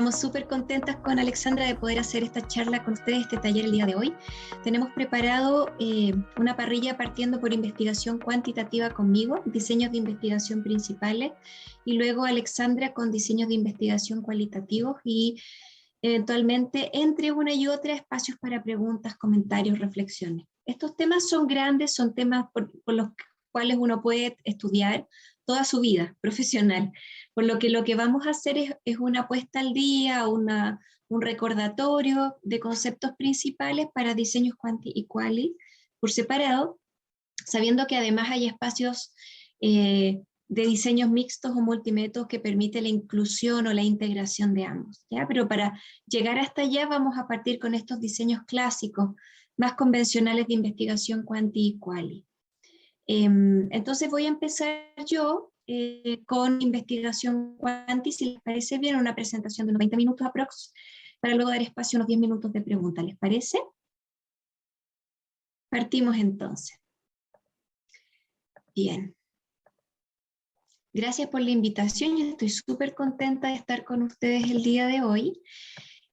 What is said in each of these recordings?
Estamos súper contentas con Alexandra de poder hacer esta charla con ustedes, este taller el día de hoy. Tenemos preparado una parrilla partiendo por investigación cuantitativa conmigo, diseños de investigación principales, y luego Alexandra con diseños de investigación cualitativos y eventualmente entre una y otra espacios para preguntas, comentarios, reflexiones. Estos temas son grandes, son temas por los cuales uno puede estudiar toda su vida profesional, por lo que vamos a hacer es una puesta al día, un recordatorio de conceptos principales para diseños quanti y quali por separado, sabiendo que además hay espacios de diseños mixtos o multimétodos que permite la inclusión o la integración de ambos, ¿ya? Pero para llegar hasta allá vamos a partir con estos diseños clásicos, más convencionales de investigación quanti y quali. Entonces voy a empezar yo con investigación quanti, si les parece bien, una presentación de unos 20 minutos aprox, para luego dar espacio a unos 10 minutos de preguntas, ¿les parece? Partimos entonces. Bien. Gracias por la invitación, yo estoy súper contenta de estar con ustedes el día de hoy.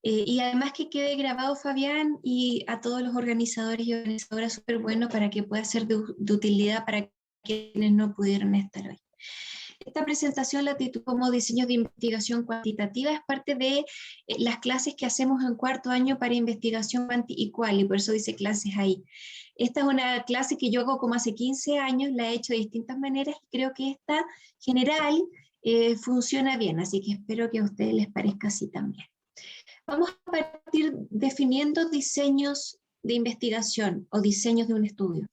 Y además que quede grabado, Fabián, y a todos los organizadores y organizadoras, súper bueno para que pueda ser de utilidad para quienes no pudieron estar hoy. Esta presentación la titulo como Diseño de Investigación Cuantitativa, es parte de las clases que hacemos en cuarto año para investigación quanti y quali, por eso dice clases ahí. Esta es una clase que yo hago como hace 15 años, la he hecho de distintas maneras y creo que esta general funciona bien, así que espero que a ustedes les parezca así también. Vamos a partir definiendo diseños de investigación o diseños de un estudio.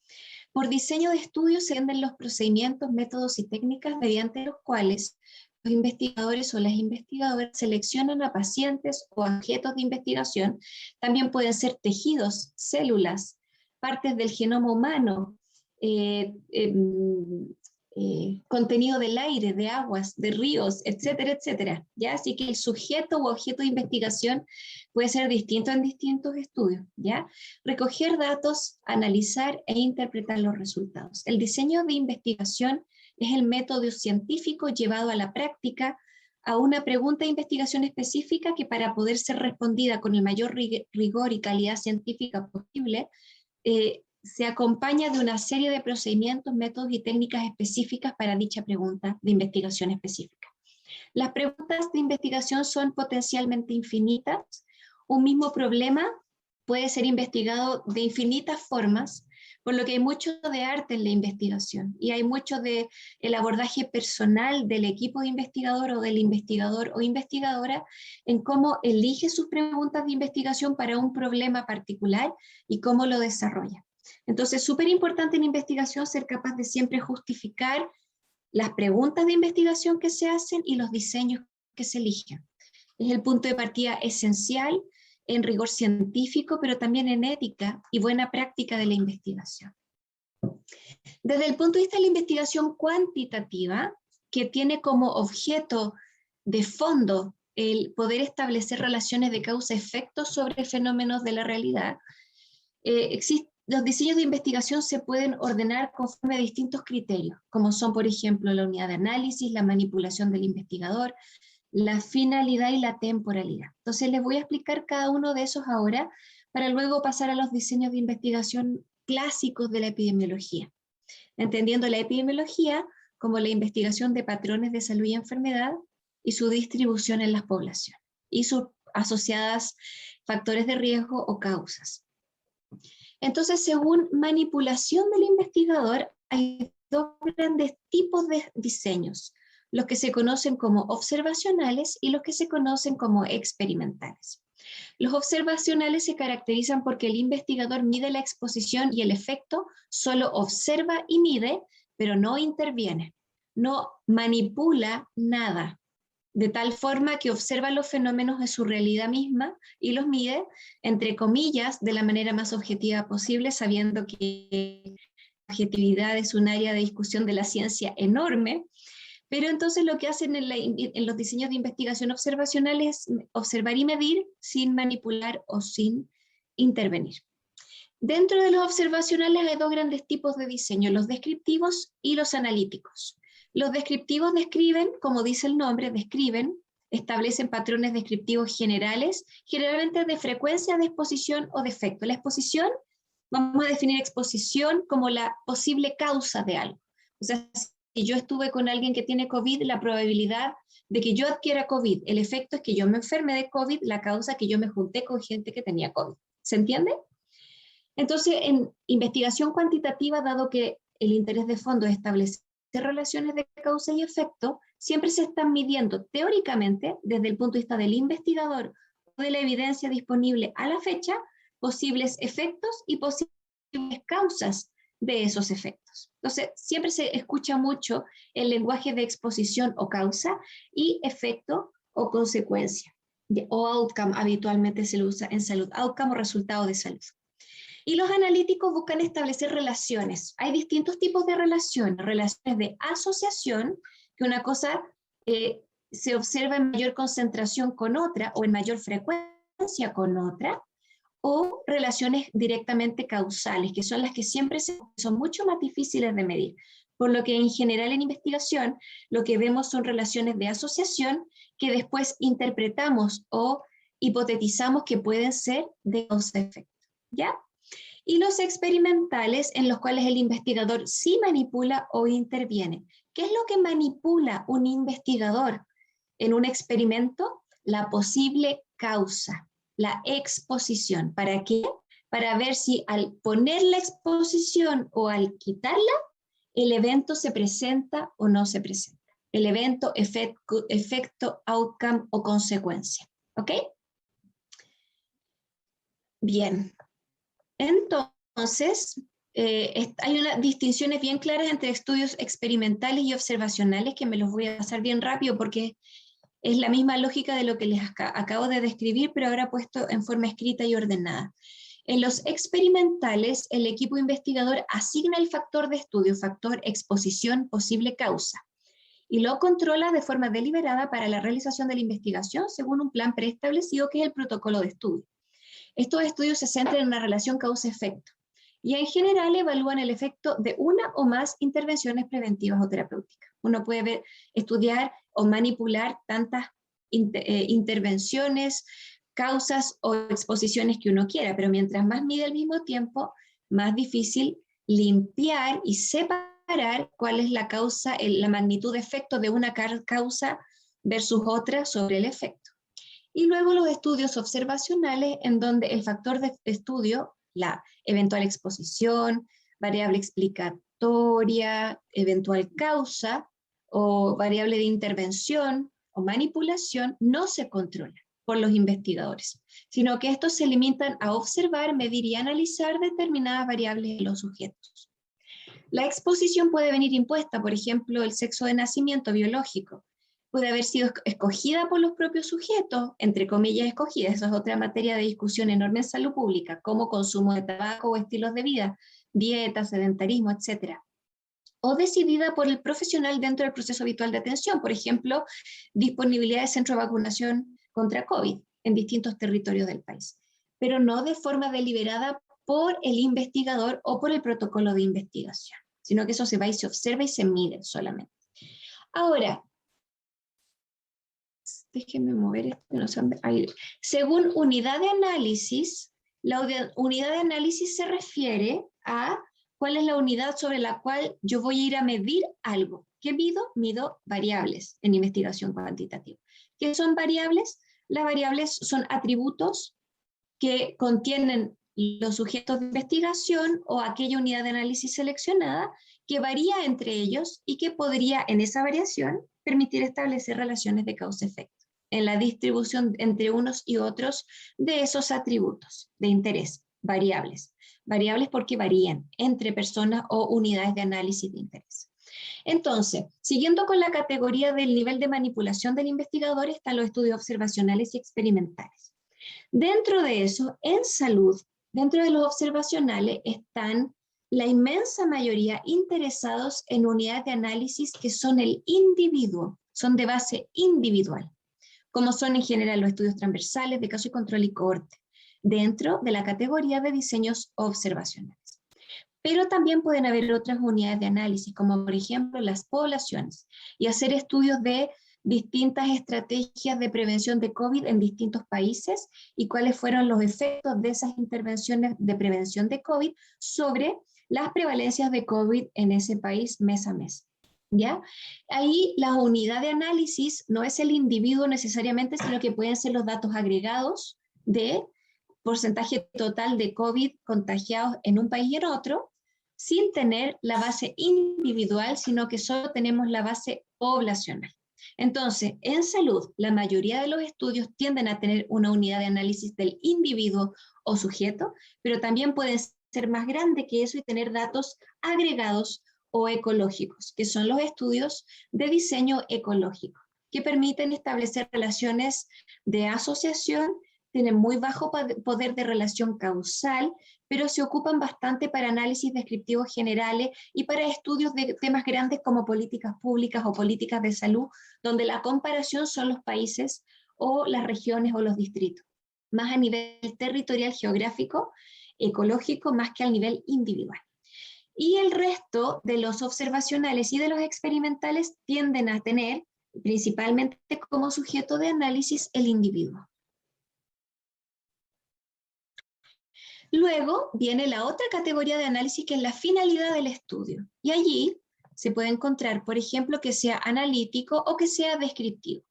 Por diseño de estudio se entienden los procedimientos, métodos y técnicas mediante los cuales los investigadores o las investigadoras seleccionan a pacientes o objetos de investigación. También pueden ser tejidos, células, partes del genoma humano, contenido del aire, de aguas, de ríos, etcétera, etcétera, ¿ya? Así que el sujeto o objeto de investigación puede ser distinto en distintos estudios, ¿ya? Recoger datos, analizar e interpretar los resultados. El diseño de investigación es el método científico llevado a la práctica a una pregunta de investigación específica que para poder ser respondida con el mayor rigor y calidad científica posible, se acompaña de una serie de procedimientos, métodos y técnicas específicas para dicha pregunta de investigación específica. Las preguntas de investigación son potencialmente infinitas. Un mismo problema puede ser investigado de infinitas formas, por lo que hay mucho de arte en la investigación y hay mucho de el abordaje personal del equipo de investigador o del investigador o investigadora en cómo elige sus preguntas de investigación para un problema particular y cómo lo desarrolla. Entonces, súper importante en investigación ser capaz de siempre justificar las preguntas de investigación que se hacen y los diseños que se eligen. Es el punto de partida esencial en rigor científico, pero también en ética y buena práctica de la investigación. Desde el punto de vista de la investigación cuantitativa, que tiene como objeto de fondo el poder establecer relaciones de causa-efecto sobre fenómenos de la realidad, los diseños de investigación se pueden ordenar conforme a distintos criterios, como son, por ejemplo, la unidad de análisis, la manipulación del investigador, la finalidad y la temporalidad. Entonces les voy a explicar cada uno de esos ahora, para luego pasar a los diseños de investigación clásicos de la epidemiología, entendiendo la epidemiología como la investigación de patrones de salud y enfermedad y su distribución en las poblaciones, y sus asociadas factores de riesgo o causas. Entonces, según manipulación del investigador, hay dos grandes tipos de diseños, los que se conocen como observacionales y los que se conocen como experimentales. Los observacionales se caracterizan porque el investigador mide la exposición y el efecto, solo observa y mide, pero no interviene, no manipula nada, de tal forma que observa los fenómenos de su realidad misma y los mide, entre comillas, de la manera más objetiva posible, sabiendo que la objetividad es un área de discusión de la ciencia enorme, pero entonces lo que hacen en los diseños de investigación observacional es observar y medir sin manipular o sin intervenir. Dentro de los observacionales hay dos grandes tipos de diseño, los descriptivos y los analíticos. Los descriptivos describen, como dice el nombre, describen establecen patrones descriptivos generales, generalmente de frecuencia de exposición o de efecto. La exposición, vamos a definir exposición como la posible causa de algo. O sea, si yo estuve con alguien que tiene COVID, la probabilidad de que yo adquiera COVID, el efecto es que yo me enferme de COVID, la causa que yo me junté con gente que tenía COVID. ¿Se entiende? Entonces, en investigación cuantitativa, dado que el interés de fondo es establecer relaciones de causa y efecto, siempre se están midiendo teóricamente, desde el punto de vista del investigador o de la evidencia disponible a la fecha, posibles efectos y posibles causas de esos efectos. Entonces, siempre se escucha mucho el lenguaje de exposición o causa y efecto o consecuencia, o outcome habitualmente se lo usa en salud, outcome o resultado de salud. Y los analíticos buscan establecer relaciones. Hay distintos tipos de relaciones de asociación, que una cosa se observa en mayor concentración con otra o en mayor frecuencia con otra, o relaciones directamente causales, que son las que siempre son mucho más difíciles de medir. Por lo que en general en investigación lo que vemos son relaciones de asociación que después interpretamos o hipotetizamos que pueden ser de causa-efecto. ¿Ya? Y los experimentales en los cuales el investigador sí manipula o interviene. ¿Qué es lo que manipula un investigador en un experimento? La posible causa, la exposición. ¿Para qué? Para ver si al poner la exposición o al quitarla, el evento se presenta o no se presenta. El evento, efecto, outcome o consecuencia. ¿Ok? Bien. Entonces, hay unas distinciones bien claras entre estudios experimentales y observacionales que me los voy a pasar bien rápido porque es la misma lógica de lo que les acabo de describir, pero ahora puesto en forma escrita y ordenada. En los experimentales, el equipo investigador asigna el factor de estudio, factor exposición, posible causa, y lo controla de forma deliberada para la realización de la investigación según un plan preestablecido que es el protocolo de estudio. Estos estudios se centran en una relación causa-efecto y en general evalúan el efecto de una o más intervenciones preventivas o terapéuticas. Uno puede estudiar o manipular tantas intervenciones, causas o exposiciones que uno quiera, pero mientras más mide al mismo tiempo, más difícil limpiar y separar cuál es la causa, la magnitud de efecto de una causa versus otra sobre el efecto. Y luego los estudios observacionales en donde el factor de estudio, la eventual exposición, variable explicatoria, eventual causa o variable de intervención o manipulación no se controla por los investigadores, sino que estos se limitan a observar, medir y analizar determinadas variables de los sujetos. La exposición puede venir impuesta, por ejemplo, el sexo de nacimiento biológico, puede haber sido escogida por los propios sujetos, entre comillas escogida, eso es otra materia de discusión enorme en salud pública, como consumo de tabaco o estilos de vida, dieta, sedentarismo, etc. O decidida por el profesional dentro del proceso habitual de atención, por ejemplo, disponibilidad de centro de vacunación contra COVID en distintos territorios del país, pero no de forma deliberada por el investigador o por el protocolo de investigación, sino que eso se va y se observa y se mide solamente. Ahora, déjenme mover esto, no sé dónde. Ahí. Según unidad de análisis, la unidad de análisis se refiere a cuál es la unidad sobre la cual yo voy a ir a medir algo. ¿Qué mido? Mido variables en investigación cuantitativa. ¿Qué son variables? Las variables son atributos que contienen los sujetos de investigación o aquella unidad de análisis seleccionada que varía entre ellos y que podría en esa variación permitir establecer relaciones de causa-efecto en la distribución entre unos y otros de esos atributos de interés, variables. Variables porque varían entre personas o unidades de análisis de interés. Entonces, siguiendo con la categoría del nivel de manipulación del investigador, están los estudios observacionales y experimentales. Dentro de eso, en salud, dentro de los observacionales están la inmensa mayoría interesados en unidades de análisis que son el individuo, son de base individual, como son en general los estudios transversales de caso y control y cohorte, dentro de la categoría de diseños observacionales. Pero también pueden haber otras unidades de análisis, como por ejemplo las poblaciones, y hacer estudios de distintas estrategias de prevención de COVID en distintos países y cuáles fueron los efectos de esas intervenciones de prevención de COVID sobre las prevalencias de COVID en ese país mes a mes. ¿Ya? Ahí la unidad de análisis no es el individuo necesariamente, sino que pueden ser los datos agregados de porcentaje total de COVID contagiados en un país y en otro, sin tener la base individual, sino que solo tenemos la base poblacional. Entonces, en salud, la mayoría de los estudios tienden a tener una unidad de análisis del individuo o sujeto, pero también pueden ser más grande que eso y tener datos agregados o ecológicos, que son los estudios de diseño ecológico, que permiten establecer relaciones de asociación, tienen muy bajo poder de relación causal, pero se ocupan bastante para análisis descriptivos generales y para estudios de temas grandes como políticas públicas o políticas de salud, donde la comparación son los países o las regiones o los distritos, más a nivel territorial geográfico, ecológico, más que al nivel individual. Y el resto de los observacionales y de los experimentales tienden a tener principalmente como sujeto de análisis el individuo. Luego viene la otra categoría de análisis, que es la finalidad del estudio. Y allí se puede encontrar, por ejemplo, que sea analítico o que sea descriptivo.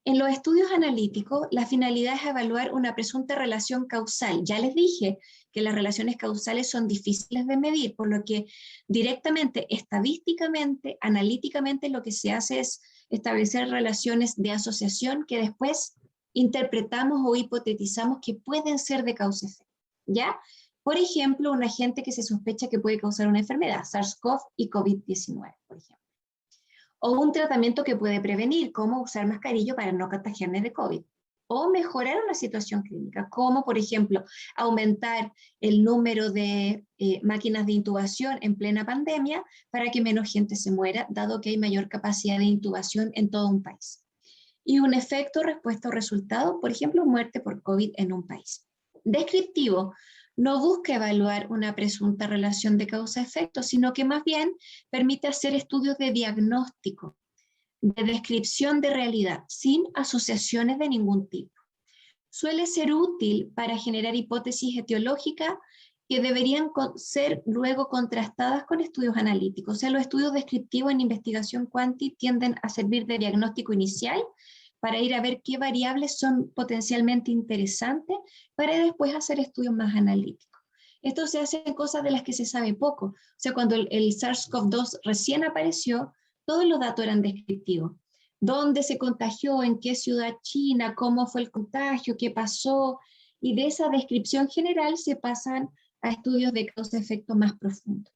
En los estudios analíticos, la finalidad es evaluar una presunta relación causal. Ya les dije que las relaciones causales son difíciles de medir, por lo que directamente, estadísticamente, analíticamente, lo que se hace es establecer relaciones de asociación que después interpretamos o hipotetizamos que pueden ser de causa-efecto. ¿Ya? Por ejemplo, un agente que se sospecha que puede causar una enfermedad, SARS-CoV y COVID-19, por ejemplo. O un tratamiento que puede prevenir, como usar mascarilla para no contagiarme de COVID. O mejorar una situación clínica, como por ejemplo, aumentar el número de máquinas de intubación en plena pandemia para que menos gente se muera, dado que hay mayor capacidad de intubación en todo un país. Y un efecto, respuesta o resultado, por ejemplo, muerte por COVID en un país. Descriptivo no busca evaluar una presunta relación de causa-efecto, sino que más bien permite hacer estudios de diagnóstico, de descripción de realidad, sin asociaciones de ningún tipo. Suele ser útil para generar hipótesis etiológicas que deberían ser luego contrastadas con estudios analíticos. O sea, los estudios descriptivos en investigación cuanti tienden a servir de diagnóstico inicial para ir a ver qué variables son potencialmente interesantes para después hacer estudios más analíticos. Esto se hace en cosas de las que se sabe poco. O sea, cuando el SARS-CoV-2 recién apareció, todos los datos eran descriptivos. ¿Dónde se contagió? ¿En qué ciudad china? ¿Cómo fue el contagio? ¿Qué pasó? Y de esa descripción general se pasan a estudios de causa-efecto más profundos.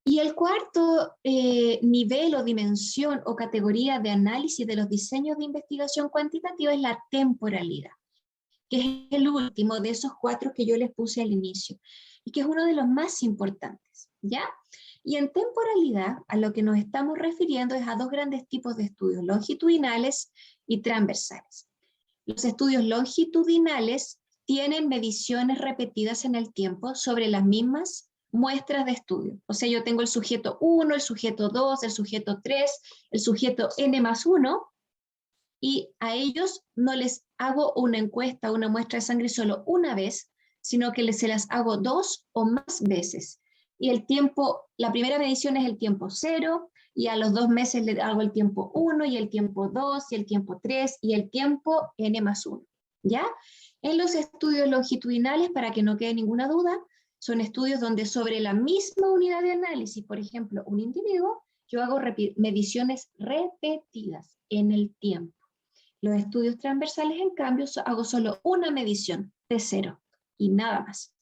Y el cuarto nivel o dimensión o categoría de análisis de los diseños de investigación cuantitativa es la temporalidad, que es el último de esos 4 que yo les puse al inicio, y que es uno de los más importantes, ¿ya? Y en temporalidad, a lo que nos estamos refiriendo es a 2 grandes tipos de estudios, longitudinales y transversales. Los estudios longitudinales tienen mediciones repetidas en el tiempo sobre las mismas muestras de estudio. O sea, yo tengo el sujeto 1, el sujeto 2, el sujeto 3, el sujeto N+1, y a ellos no les hago una encuesta, una muestra de sangre solo una vez, sino que se las hago 2 o más veces. Y el tiempo, la primera medición es el tiempo 0, y a los 2 meses le hago el tiempo 1, y el tiempo 2, y el tiempo 3, y el tiempo N+1. ¿Ya? En los estudios longitudinales, para que no quede ninguna duda, son estudios donde sobre la misma unidad de análisis, por ejemplo, un individuo, yo hago mediciones repetidas en el tiempo. Los estudios transversales, en cambio, hago solo una medición de 0 y nada más.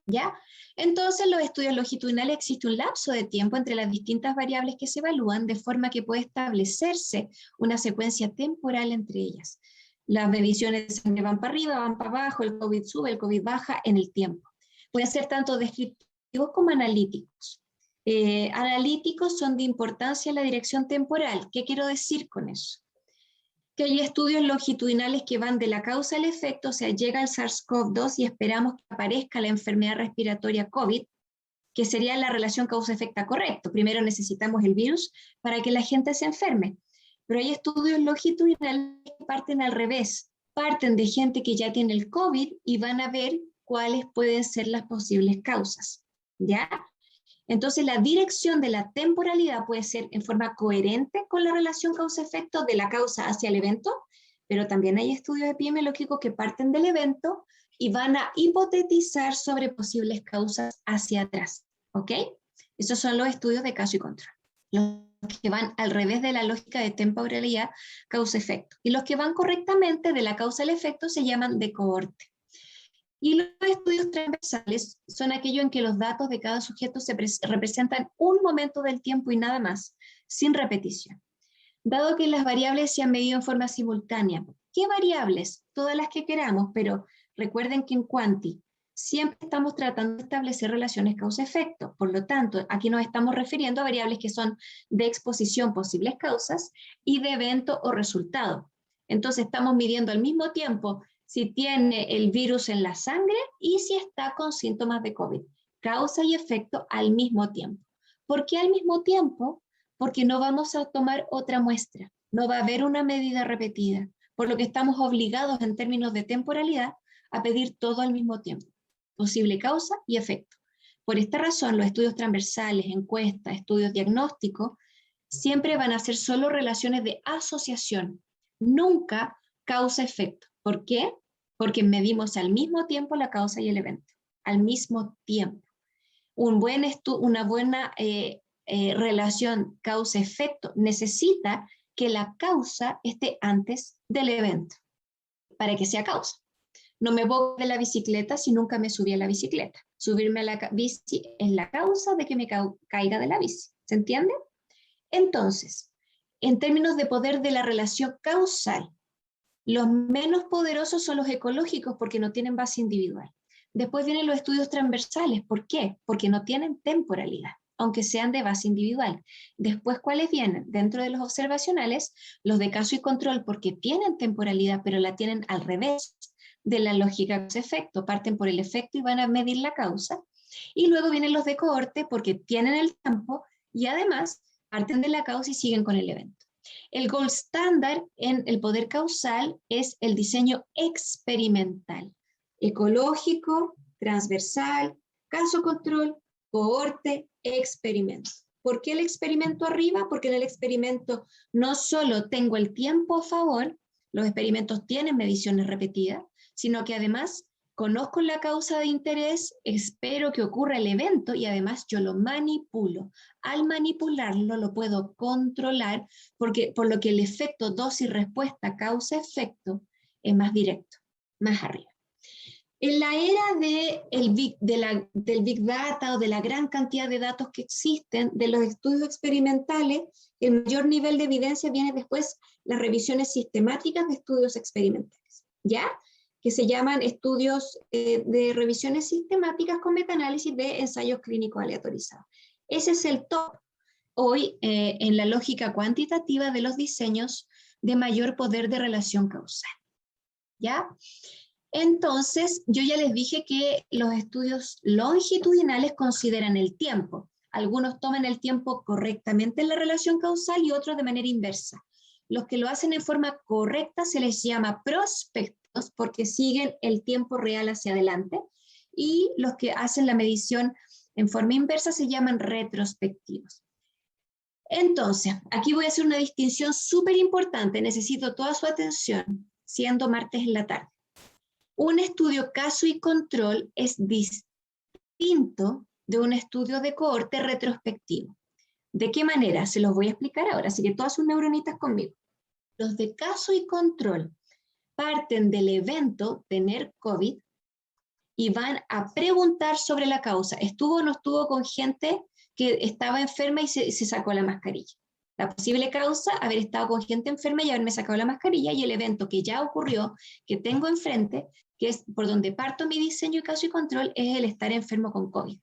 ¿Ya? Entonces, en los estudios longitudinales existe un lapso de tiempo entre las distintas variables que se evalúan, de forma que puede establecerse una secuencia temporal entre ellas. Las mediciones de sangre van para arriba, van para abajo, el COVID sube, el COVID baja en el tiempo. Pueden ser tanto descriptivos como analíticos. Analíticos son de importancia en la dirección temporal. ¿Qué quiero decir con eso? Que hay estudios longitudinales que van de la causa al efecto, o sea, llega el SARS-CoV-2 y esperamos que aparezca la enfermedad respiratoria COVID, que sería la relación causa-efecto correcto. Primero necesitamos el virus para que la gente se enferme. Pero hay estudios longitudinales que parten al revés. Parten de gente que ya tiene el COVID y van a ver cuáles pueden ser las posibles causas, ¿ya? Entonces, la dirección de la temporalidad puede ser en forma coherente con la relación causa-efecto de la causa hacia el evento, pero también hay estudios epidemiológicos que parten del evento y van a hipotetizar sobre posibles causas hacia atrás, ¿ok? Esos son los estudios de caso y control. Los que van al revés de la lógica de temporalidad, causa-efecto. Y los que van correctamente de la causa al efecto se llaman de cohorte. Y los estudios transversales son aquellos en que los datos de cada sujeto se representan un momento del tiempo y nada más, sin repetición. Dado que las variables se han medido en forma simultánea, ¿qué variables? Todas las que queramos, pero recuerden que en Quanti siempre estamos tratando de establecer relaciones causa-efecto. Por lo tanto, aquí nos estamos refiriendo a variables que son de exposición, posibles causas, y de evento o resultado. Entonces, estamos midiendo al mismo tiempo si tiene el virus en la sangre y si está con síntomas de COVID. Causa y efecto al mismo tiempo. ¿Por qué al mismo tiempo? Porque no vamos a tomar otra muestra. No va a haber una medida repetida, por lo que estamos obligados en términos de temporalidad a pedir todo al mismo tiempo. Posible causa y efecto. Por esta razón, los estudios transversales, encuestas, estudios diagnósticos, siempre van a ser solo relaciones de asociación, nunca causa-efecto. ¿Por qué? Porque medimos al mismo tiempo la causa y el evento, al mismo tiempo. Una buena relación causa-efecto necesita que la causa esté antes del evento, para que sea causa. No me voy de la bicicleta si nunca me subí a la bicicleta. Subirme a la bici es la causa de que me caiga de la bici. ¿Se entiende? Entonces, en términos de poder de la relación causal, los menos poderosos son los ecológicos porque no tienen base individual. Después vienen los estudios transversales. ¿Por qué? Porque no tienen temporalidad, aunque sean de base individual. Después, ¿cuáles vienen? Dentro de los observacionales, los de caso y control porque tienen temporalidad, pero la tienen al revés de la lógica causa-efecto. Parten por el efecto y van a medir la causa. Y luego vienen los de cohorte porque tienen el tiempo y además parten de la causa y siguen con el evento. El gold standard en el poder causal es el diseño experimental, ecológico, transversal, caso control, cohorte, experimento. ¿Por qué el experimento arriba? Porque en el experimento no solo tengo el tiempo a favor, los experimentos tienen mediciones repetidas, sino que además conozco la causa de interés, espero que ocurra el evento y además yo lo manipulo. Al manipularlo lo puedo controlar por lo que el efecto dosis-respuesta causa-efecto es más directo, más arriba. En la era del Big Data o de la gran cantidad de datos que existen, de los estudios experimentales, el mayor nivel de evidencia viene después las revisiones sistemáticas de estudios experimentales, ¿ya? Que se llaman estudios de revisiones sistemáticas con metaanálisis de ensayos clínicos aleatorizados. Ese es el top hoy en la lógica cuantitativa de los diseños de mayor poder de relación causal, ¿ya? Entonces, yo ya les dije que los estudios longitudinales consideran el tiempo. Algunos toman el tiempo correctamente en la relación causal y otros de manera inversa. Los que lo hacen en forma correcta se les llama prospectos porque siguen el tiempo real hacia adelante, y los que hacen la medición en forma inversa se llaman retrospectivos. Entonces, aquí voy a hacer una distinción súper importante, necesito toda su atención, siendo martes en la tarde. Un estudio caso y control es distinto de un estudio de cohorte retrospectivo. ¿De qué manera? Se los voy a explicar ahora, así que todas sus neuronitas conmigo. Los de caso y control parten del evento tener COVID y van a preguntar sobre la causa. ¿Estuvo o no estuvo con gente que estaba enferma y se sacó la mascarilla? La posible causa, haber estado con gente enferma y haberme sacado la mascarilla, y el evento que ya ocurrió, que tengo enfrente, que es por donde parto mi diseño y caso y control, es el estar enfermo con COVID.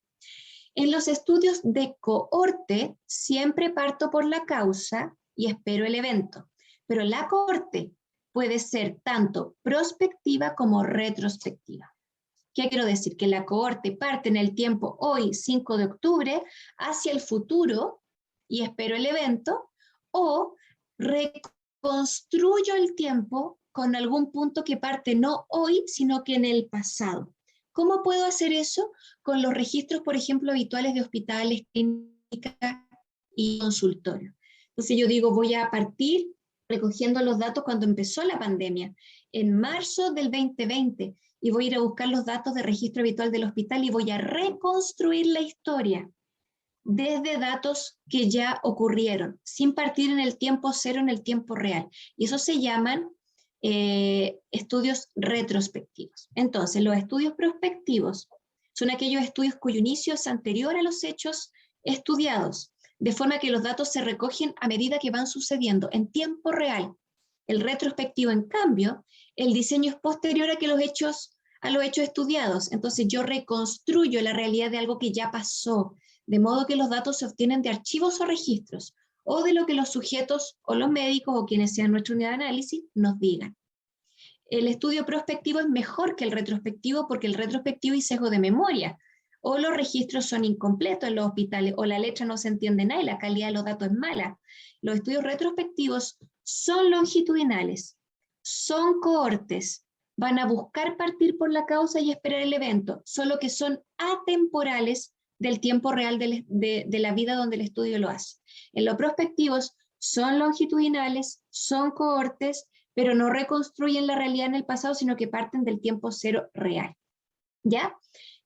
En los estudios de cohorte, siempre parto por la causa y espero el evento, pero la cohorte puede ser tanto prospectiva como retrospectiva. ¿Qué quiero decir? Que la cohorte parte en el tiempo hoy, 5 de octubre, hacia el futuro y espero el evento, o reconstruyo el tiempo con algún punto que parte no hoy, sino que en el pasado. ¿Cómo puedo hacer eso? Con los registros, por ejemplo, habituales de hospitales, clínicas y consultorios. Entonces yo digo, voy a partir recogiendo los datos cuando empezó la pandemia, en marzo del 2020, y voy a ir a buscar los datos de registro habitual del hospital y voy a reconstruir la historia desde datos que ya ocurrieron, sin partir en el tiempo cero, en el tiempo real. Y eso se llaman estudios retrospectivos. Entonces, los estudios prospectivos son aquellos estudios cuyo inicio es anterior a los hechos estudiados, de forma que los datos se recogen a medida que van sucediendo en tiempo real. El retrospectivo, en cambio, el diseño es posterior a los hechos estudiados. Entonces, yo reconstruyo la realidad de algo que ya pasó, de modo que los datos se obtienen de archivos o registros, o de lo que los sujetos o los médicos o quienes sean nuestra unidad de análisis nos digan. El estudio prospectivo es mejor que el retrospectivo porque el retrospectivo hay sesgo de memoria, o los registros son incompletos en los hospitales, o la letra no se entiende nada y la calidad de los datos es mala. Los estudios retrospectivos son longitudinales, son cohortes, van a buscar partir por la causa y esperar el evento, solo que son atemporales del tiempo real de la vida donde el estudio lo hace. En los prospectivos son longitudinales, son cohortes, pero no reconstruyen la realidad en el pasado, sino que parten del tiempo cero real. ¿Ya?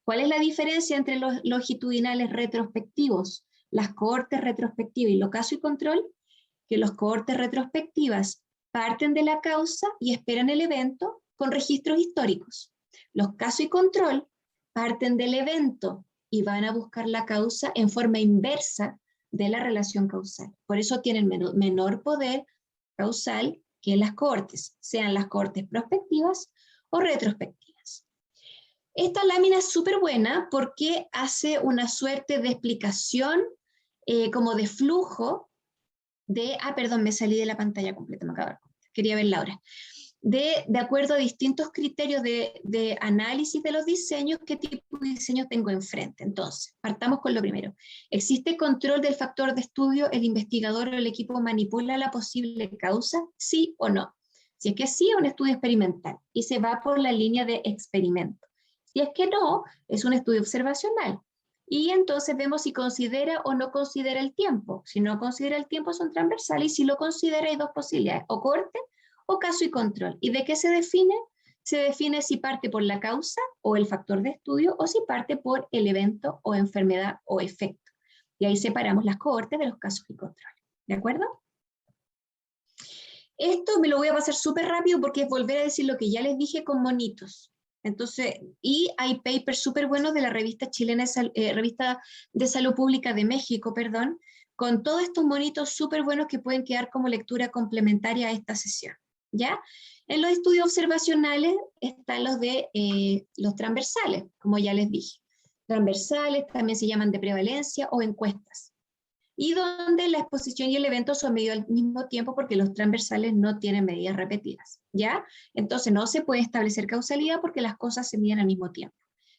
¿Cuál es la diferencia entre los longitudinales retrospectivos, las cohortes retrospectivas y los caso y control? Que los cohortes retrospectivas parten de la causa y esperan el evento con registros históricos. Los caso y control parten del evento y van a buscar la causa en forma inversa de la relación causal. Por eso tienen menor poder causal que las cohortes, sean las cohortes prospectivas o retrospectivas. Esta lámina es súper buena porque hace una suerte de explicación como de flujo de, perdón, me salí de la pantalla completa, me acabo de dar cuenta, quería verla ahora. De acuerdo a distintos criterios de análisis de los diseños, qué tipo de diseño tengo enfrente. Entonces, partamos con lo primero. ¿Existe control del factor de estudio? ¿El investigador o el equipo manipula la posible causa? ¿Sí o no? Si es que sí, es un estudio experimental y se va por la línea de experimento. Si es que no, es un estudio observacional. Y entonces vemos si considera o no considera el tiempo. Si no considera el tiempo, son transversales, y si lo considera, hay dos posibilidades: o cohorte o caso y control. ¿Y de qué se define? Se define si parte por la causa o el factor de estudio, o si parte por el evento o enfermedad o efecto. Y ahí separamos las cohortes de los casos y control. ¿De acuerdo? Esto me lo voy a pasar súper rápido porque es volver a decir lo que ya les dije con monitos. Entonces, y hay papers súper buenos de la revista chilena, revista de Salud Pública de México, perdón, con todos estos monitos súper buenos que pueden quedar como lectura complementaria a esta sesión. ¿Ya? En los estudios observacionales están los de los transversales, como ya les dije. Transversales también se llaman de prevalencia o encuestas. Y donde la exposición y el evento son medidos al mismo tiempo porque los transversales no tienen medidas repetidas. ¿Ya? Entonces no se puede establecer causalidad porque las cosas se miden al mismo tiempo.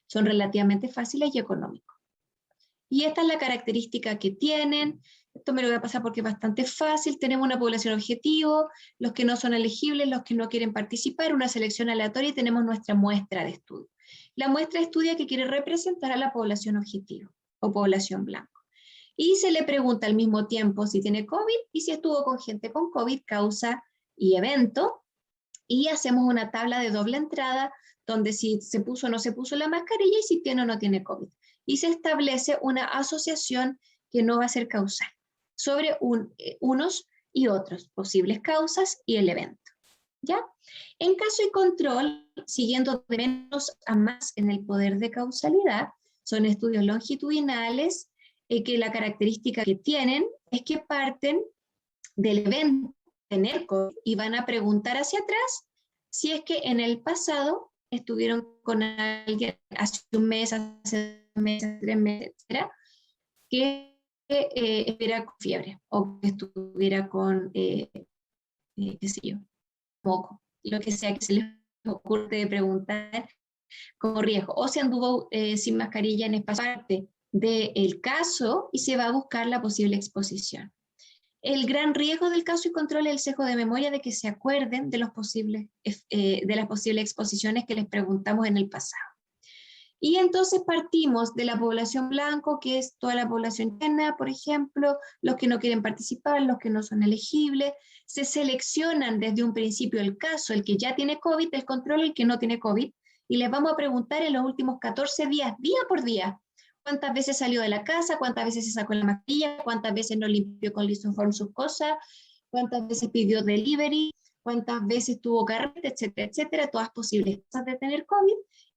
Son relativamente fáciles y económicos. Y esta es la característica que tienen. Esto me lo voy a pasar porque es bastante fácil. Tenemos una población objetivo, los que no son elegibles, los que no quieren participar, una selección aleatoria, y tenemos nuestra muestra de estudio. La muestra de estudio que quiere representar a la población objetivo o población blanco. Y se le pregunta al mismo tiempo si tiene COVID y si estuvo con gente con COVID, causa y evento. Y hacemos una tabla de doble entrada donde si se puso o no se puso la mascarilla y si tiene o no tiene COVID. Y se establece una asociación que no va a ser causal sobre unos y otros, posibles causas y el evento. ¿Ya? En caso y control, siguiendo de menos a más en el poder de causalidad, son estudios longitudinales que la característica que tienen es que parten del evento tener COVID y van a preguntar hacia atrás si es que en el pasado estuvieron con alguien hace un mes, hace 3 meses, etcétera, que estuviera con fiebre o que estuviera con, qué sé yo, moco, lo que sea que se les ocurre preguntar como riesgo. O se anduvo sin mascarilla en esta parte del caso y se va a buscar la posible exposición. El gran riesgo del caso y control es el sesgo de memoria de que se acuerden de, de las posibles exposiciones que les preguntamos en el pasado. Y entonces partimos de la población blanco, que es toda la población llena, por ejemplo, los que no quieren participar, los que no son elegibles, se seleccionan desde un principio el caso, el que ya tiene COVID, el control, el que no tiene COVID, y les vamos a preguntar en los últimos 14 días, día por día, cuántas veces salió de la casa, cuántas veces se sacó la mascarilla, cuántas veces no limpió con lisoform sus cosas, cuántas veces pidió delivery, cuántas veces tuvo carrete, etcétera, etcétera, todas posibles cosas de tener COVID,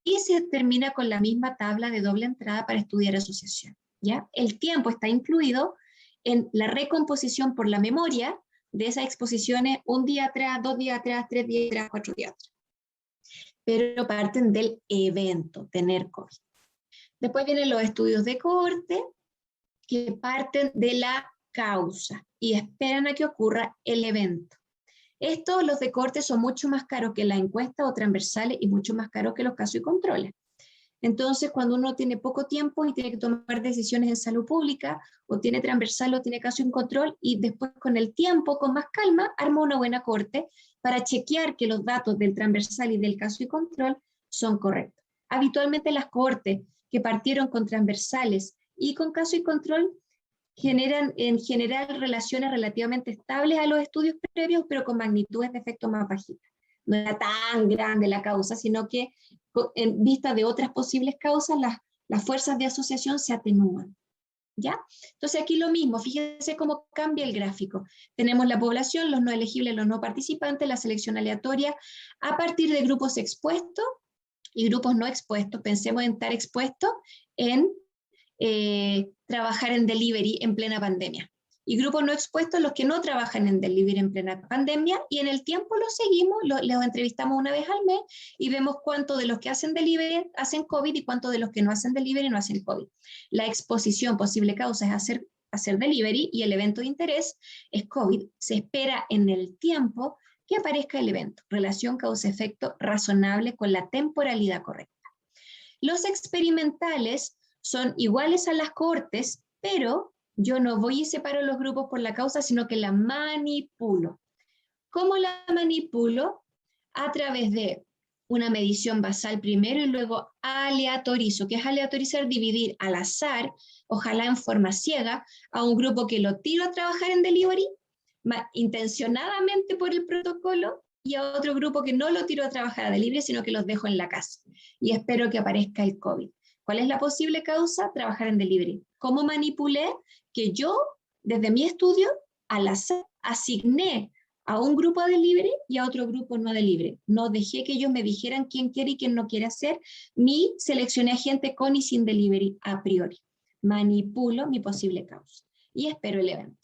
y se termina con la misma tabla de doble entrada para estudiar asociación, ¿ya? El tiempo está incluido en la recomposición por la memoria de esas exposiciones 1 día atrás, 2 días atrás, 3 días atrás, 4 días atrás. Pero parten del evento, tener COVID. Después vienen los estudios de cohorte, que parten de la causa y esperan a que ocurra el evento. Estos, los de cohorte, son mucho más caros que la encuesta o transversales y mucho más caros que los casos y controles. Entonces, cuando uno tiene poco tiempo y tiene que tomar decisiones en salud pública, o tiene transversal o tiene caso y control, y después con el tiempo, con más calma, arma una buena cohorte para chequear que los datos del transversal y del caso y control son correctos. Habitualmente las cohortes que partieron con transversales y con caso y control generan en general relaciones relativamente estables a los estudios previos, pero con magnitudes de efecto más bajitas. No era tan grande la causa, sino que en vista de otras posibles causas, las fuerzas de asociación se atenúan. ¿Ya? Entonces aquí lo mismo, fíjense cómo cambia el gráfico. Tenemos la población, los no elegibles, los no participantes, la selección aleatoria, a partir de grupos expuestos y grupos no expuestos. Pensemos en estar expuestos en trabajar en delivery en plena pandemia. Y grupos no expuestos, los que no trabajan en delivery en plena pandemia, y en el tiempo los seguimos, los entrevistamos una vez al mes y vemos cuánto de los que hacen delivery hacen COVID y cuánto de los que no hacen delivery no hacen COVID. La exposición, posible causa, es hacer delivery, y el evento de interés es COVID. Se espera en el tiempo que aparezca el evento. Relación causa-efecto razonable con la temporalidad correcta. Los experimentales son iguales a las cohortes, pero yo no voy y separo los grupos por la causa, sino que la manipulo. ¿Cómo la manipulo? A través de una medición basal primero y luego aleatorizo. ¿Qué es aleatorizar? Dividir al azar, ojalá en forma ciega, a un grupo que lo tiro a trabajar en delivery, intencionadamente por el protocolo, y a otro grupo que no lo tiro a trabajar a delivery, sino que los dejo en la casa. Y espero que aparezca el COVID. ¿Cuál es la posible causa? Trabajar en delivery. ¿Cómo manipulé? Que yo, desde mi estudio, al azar, asigné a un grupo a delivery y a otro grupo no a delivery. No dejé que ellos me dijeran quién quiere y quién no quiere hacer, ni seleccioné a gente con y sin delivery a priori. Manipulo mi posible causa y espero el evento.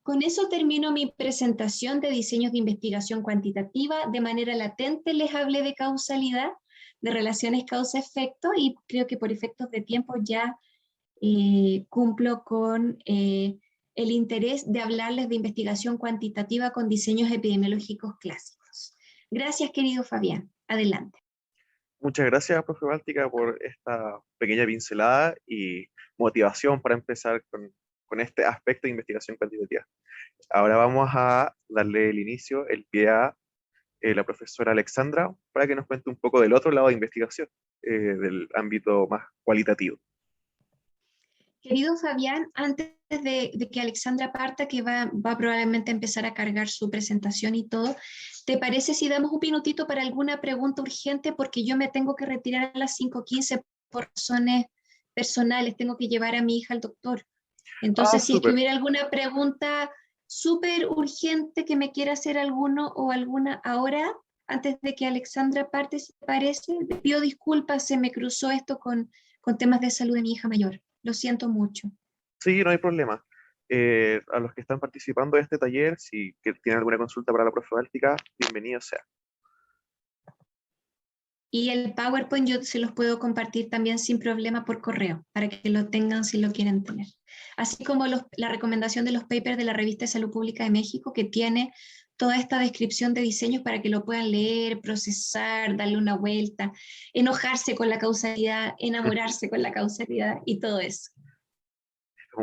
Con eso termino mi presentación de diseños de investigación cuantitativa. De manera latente les hablé de causalidad, de relaciones causa-efecto, y creo que por efectos de tiempo ya cumplo con el interés de hablarles de investigación cuantitativa con diseños epidemiológicos clásicos. Gracias, querido Fabián. Adelante. Muchas gracias, profe Báltica, por esta pequeña pincelada y motivación para empezar con este aspecto de investigación cuantitativa. Ahora vamos a darle el inicio, el pie a la profesora Alexandra, para que nos cuente un poco del otro lado de investigación, del ámbito más cualitativo. Querido Fabián, antes de que Alexandra parta, que va probablemente a empezar a cargar su presentación y todo, ¿te parece si damos un minutito para alguna pregunta urgente? Porque yo me tengo que retirar a las 5:15 por razones personales, tengo que llevar a mi hija al doctor. Entonces, si es que hubiera alguna pregunta súper urgente que me quiera hacer alguno o alguna ahora, antes de que Alexandra parte, si te parece, pido disculpas, se me cruzó esto con temas de salud de mi hija mayor. Lo siento mucho. Sí, no hay problema. A los que están participando de este taller, si tienen alguna consulta para la profe Báltica, bienvenido sea. Y el PowerPoint yo se los puedo compartir también sin problema por correo, para que lo tengan si lo quieren tener. Así como la recomendación de los papers de la Revista de Salud Pública de México, que tiene toda esta descripción de diseños para que lo puedan leer, procesar, darle una vuelta, enojarse con la causalidad, enamorarse con la causalidad y todo eso.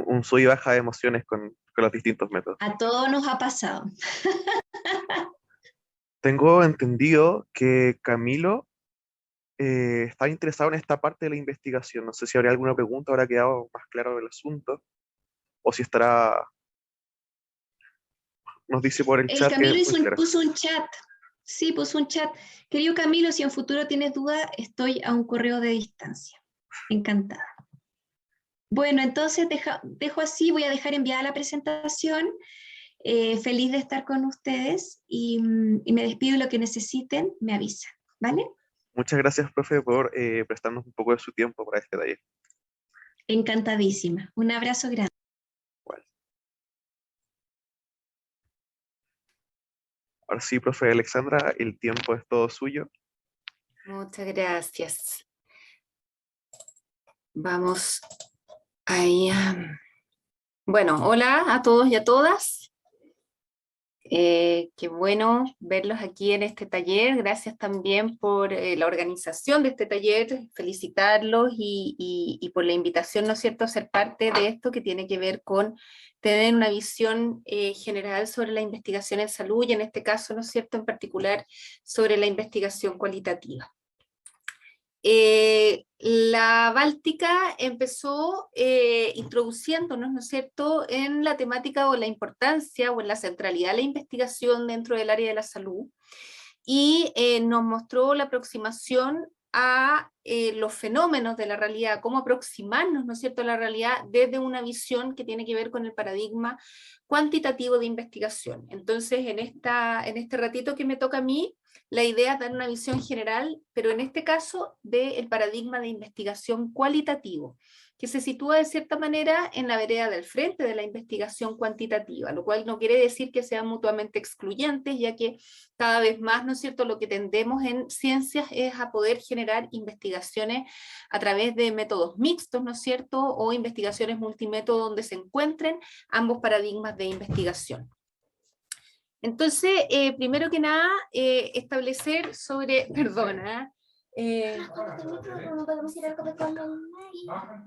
Un sub y baja de emociones con con los distintos métodos. A todos nos ha pasado. Tengo entendido que Camilo está interesado en esta parte de la investigación. No sé si habrá alguna pregunta, habrá quedado más claro el asunto, o si estará, nos dice por el El chat que Camilo es muy claro. puso un chat. Sí, puso un chat. Querido Camilo, si en futuro tienes duda, estoy a un correo de distancia. Encantada. Bueno, entonces dejo así, voy a dejar enviada la presentación. Feliz de estar con ustedes y me despido y lo que necesiten me avisan, ¿vale? Muchas gracias, profe, por prestarnos un poco de su tiempo para este taller. Encantadísima. Un abrazo grande. Igual. Ahora sí, profe Alexandra, el tiempo es todo suyo. Muchas gracias. Vamos ahí a... Bueno, hola a todos y a todas. Qué bueno verlos aquí en este taller. Gracias también por la organización de este taller, felicitarlos y por la invitación, ¿no es cierto?, a ser parte de esto que tiene que ver con tener una visión general sobre la investigación en salud y en este caso, ¿no es cierto?, en particular sobre la investigación cualitativa. La Báltica empezó introduciéndonos, ¿no es cierto?, en la temática o la importancia o en la centralidad de la investigación dentro del área de la salud y nos mostró la aproximación a los fenómenos de la realidad, cómo aproximarnos, ¿no es cierto?, a la realidad desde una visión que tiene que ver con el paradigma cuantitativo de investigación. Entonces, en este ratito que me toca a mí, la idea es dar una visión general, pero en este caso del paradigma de investigación cualitativo, que se sitúa de cierta manera en la vereda del frente de la investigación cuantitativa, lo cual no quiere decir que sean mutuamente excluyentes, ya que cada vez más, ¿no es cierto?, lo que tendemos en ciencias es a poder generar investigaciones a través de métodos mixtos, ¿no es cierto?, o investigaciones multimétodo donde se encuentren ambos paradigmas de investigación. Entonces, primero que nada, establecer sobre, perdona,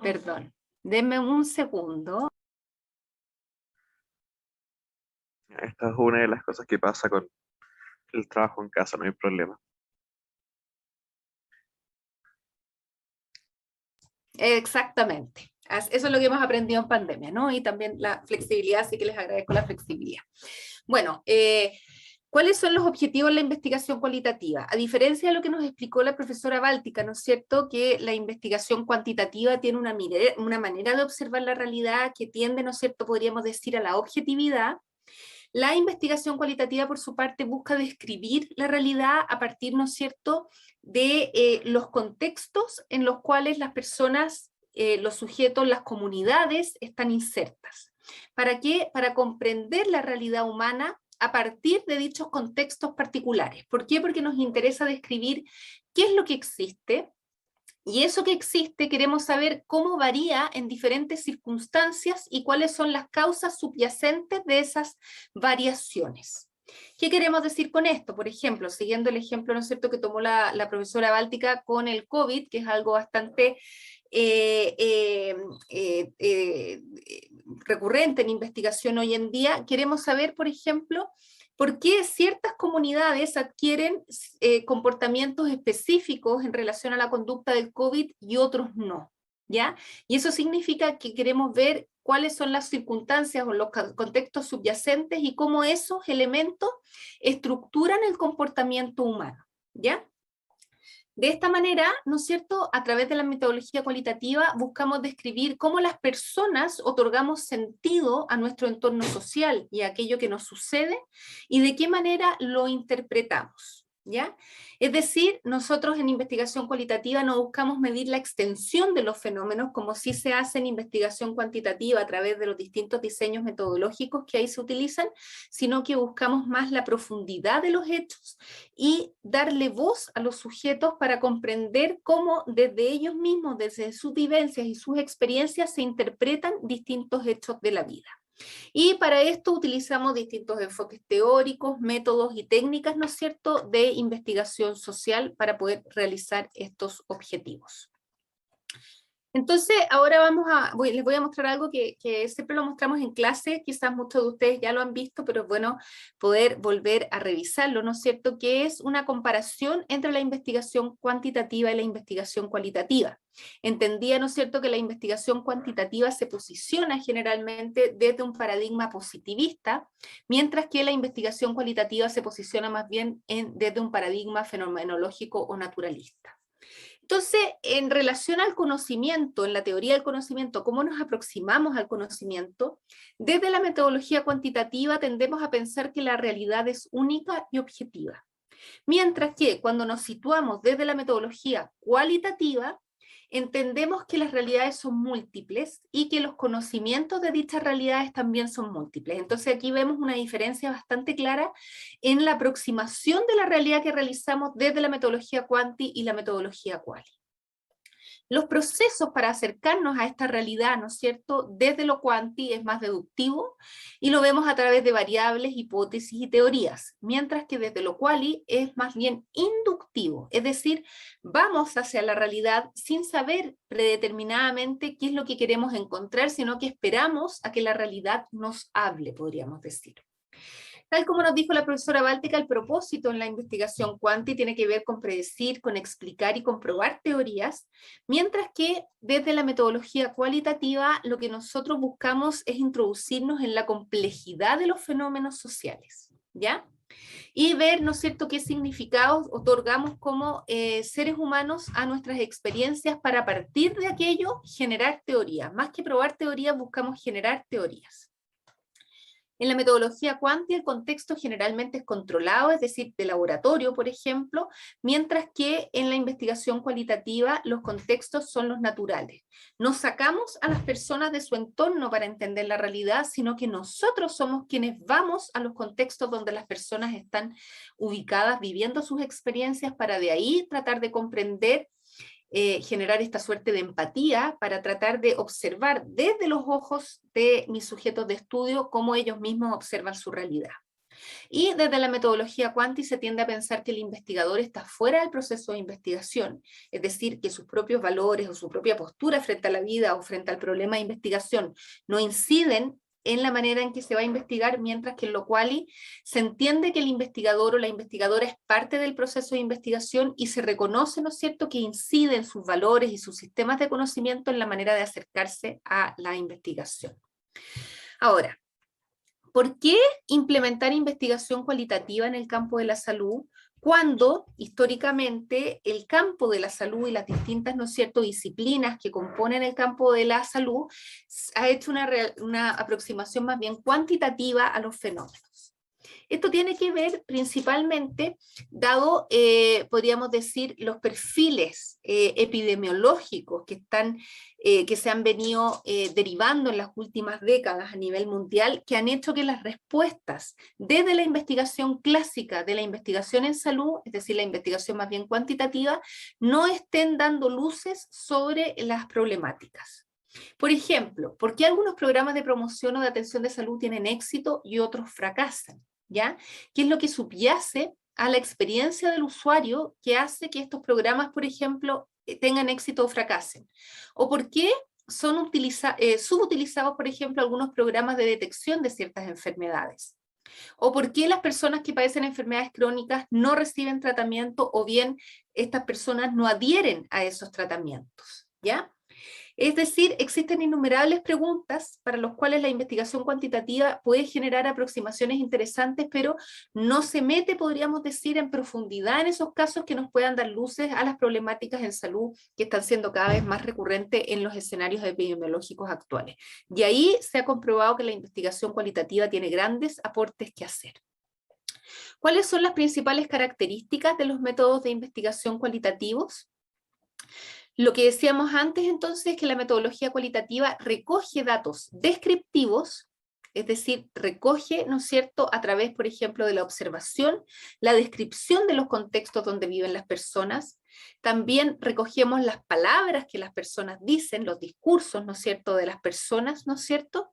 perdón, denme un segundo. Esta es una de las cosas que pasa con el trabajo en casa, no hay problema. Exactamente. Eso es lo que hemos aprendido en pandemia, ¿no? Y también la flexibilidad, así que les agradezco la flexibilidad. Bueno, ¿cuáles son los objetivos de la investigación cualitativa? A diferencia de lo que nos explicó la profesora Báltica, ¿no es cierto?, que la investigación cuantitativa tiene una manera de observar la realidad que tiende, ¿no es cierto?, podríamos decir, a la objetividad. La investigación cualitativa, por su parte, busca describir la realidad a partir, ¿no es cierto?, de los contextos en los cuales las personas, los sujetos, las comunidades están insertas. ¿Para qué? Para comprender la realidad humana a partir de dichos contextos particulares. ¿Por qué? Porque nos interesa describir qué es lo que existe, y eso que existe queremos saber cómo varía en diferentes circunstancias y cuáles son las causas subyacentes de esas variaciones. ¿Qué queremos decir con esto? Por ejemplo, siguiendo el ejemplo, ¿no es cierto?, que tomó la profesora Báltica con el COVID, que es algo bastante recurrente en investigación hoy en día, queremos saber, por ejemplo, por qué ciertas comunidades adquieren comportamientos específicos en relación a la conducta del COVID y otros no, ¿ya? Y eso significa que queremos ver cuáles son las circunstancias o los contextos subyacentes y cómo esos elementos estructuran el comportamiento humano, ¿ya? De esta manera, ¿no es cierto?, a través de la metodología cualitativa buscamos describir cómo las personas otorgamos sentido a nuestro entorno social y a aquello que nos sucede y de qué manera lo interpretamos, ¿ya? Es decir, nosotros en investigación cualitativa no buscamos medir la extensión de los fenómenos como sí se hace en investigación cuantitativa a través de los distintos diseños metodológicos que ahí se utilizan, sino que buscamos más la profundidad de los hechos y darle voz a los sujetos para comprender cómo desde ellos mismos, desde sus vivencias y sus experiencias se interpretan distintos hechos de la vida. Y para esto utilizamos distintos enfoques teóricos, métodos y técnicas, ¿no es cierto?, de investigación social para poder realizar estos objetivos. Entonces, ahora les voy a mostrar algo que siempre lo mostramos en clase, quizás muchos de ustedes ya lo han visto, pero es bueno poder volver a revisarlo, ¿no es cierto? Que es una comparación entre la investigación cuantitativa y la investigación cualitativa. Entendía, ¿no es cierto?, que la investigación cuantitativa se posiciona generalmente desde un paradigma positivista, mientras que la investigación cualitativa se posiciona más bien desde un paradigma fenomenológico o naturalista. Entonces, en relación al conocimiento, en la teoría del conocimiento, cómo nos aproximamos al conocimiento, desde la metodología cuantitativa tendemos a pensar que la realidad es única y objetiva. Mientras que cuando nos situamos desde la metodología cualitativa, entendemos que las realidades son múltiples y que los conocimientos de dichas realidades también son múltiples. Entonces aquí vemos una diferencia bastante clara en la aproximación de la realidad que realizamos desde la metodología cuanti y la metodología quali. Los procesos para acercarnos a esta realidad, ¿no es cierto?, desde lo cuanti es más deductivo y lo vemos a través de variables, hipótesis y teorías, mientras que desde lo quali es más bien inductivo, es decir, vamos hacia la realidad sin saber predeterminadamente qué es lo que queremos encontrar, sino que esperamos a que la realidad nos hable, podríamos decir. Tal como nos dijo la profesora Báltica, el propósito en la investigación cuanti tiene que ver con predecir, con explicar y comprobar teorías, mientras que desde la metodología cualitativa lo que nosotros buscamos es introducirnos en la complejidad de los fenómenos sociales, ¿ya? Y ver, ¿no es cierto?, qué significados otorgamos como seres humanos a nuestras experiencias para a partir de aquello generar teorías. Más que probar teorías, buscamos generar teorías. En la metodología cuanti el contexto generalmente es controlado, es decir, de laboratorio, por ejemplo, mientras que en la investigación cualitativa los contextos son los naturales. No sacamos a las personas de su entorno para entender la realidad, sino que nosotros somos quienes vamos a los contextos donde las personas están ubicadas, viviendo sus experiencias, para de ahí tratar de comprender, generar esta suerte de empatía para tratar de observar desde los ojos de mis sujetos de estudio cómo ellos mismos observan su realidad. Y desde la metodología cuanti se tiende a pensar que el investigador está fuera del proceso de investigación, es decir, que sus propios valores o su propia postura frente a la vida o frente al problema de investigación no inciden en la manera en que se va a investigar, mientras que en lo quali se entiende que el investigador o la investigadora es parte del proceso de investigación y se reconoce, ¿no es cierto?, que incide en sus valores y sus sistemas de conocimiento en la manera de acercarse a la investigación. Ahora, ¿por qué implementar investigación cualitativa en el campo de la salud cuando históricamente el campo de la salud y las distintas, ¿no es cierto?, disciplinas que componen el campo de la salud ha hecho una aproximación más bien cuantitativa a los fenómenos? Esto tiene que ver principalmente, dado, podríamos decir, los perfiles epidemiológicos que se han venido derivando en las últimas décadas a nivel mundial, que han hecho que las respuestas desde la investigación clásica, de la investigación en salud, es decir, la investigación más bien cuantitativa, no estén dando luces sobre las problemáticas. Por ejemplo, ¿por qué algunos programas de promoción o de atención de salud tienen éxito y otros fracasan? ¿Ya? ¿Qué es lo que subyace a la experiencia del usuario que hace que estos programas, por ejemplo, tengan éxito o fracasen? ¿O por qué son subutilizados, por ejemplo, algunos programas de detección de ciertas enfermedades? ¿O por qué las personas que padecen enfermedades crónicas no reciben tratamiento o bien estas personas no adhieren a esos tratamientos? ¿Ya? Es decir, existen innumerables preguntas para las cuales la investigación cuantitativa puede generar aproximaciones interesantes, pero no se mete, podríamos decir, en profundidad en esos casos que nos puedan dar luces a las problemáticas en salud que están siendo cada vez más recurrentes en los escenarios epidemiológicos actuales. Y ahí se ha comprobado que la investigación cualitativa tiene grandes aportes que hacer. ¿Cuáles son las principales características de los métodos de investigación cualitativos? Lo que decíamos antes entonces es que la metodología cualitativa recoge datos descriptivos, es decir, recoge, ¿no es cierto?, a través, por ejemplo, de la observación, la descripción de los contextos donde viven las personas. También recogemos las palabras que las personas dicen, los discursos, ¿no es cierto?, de las personas, ¿no es cierto?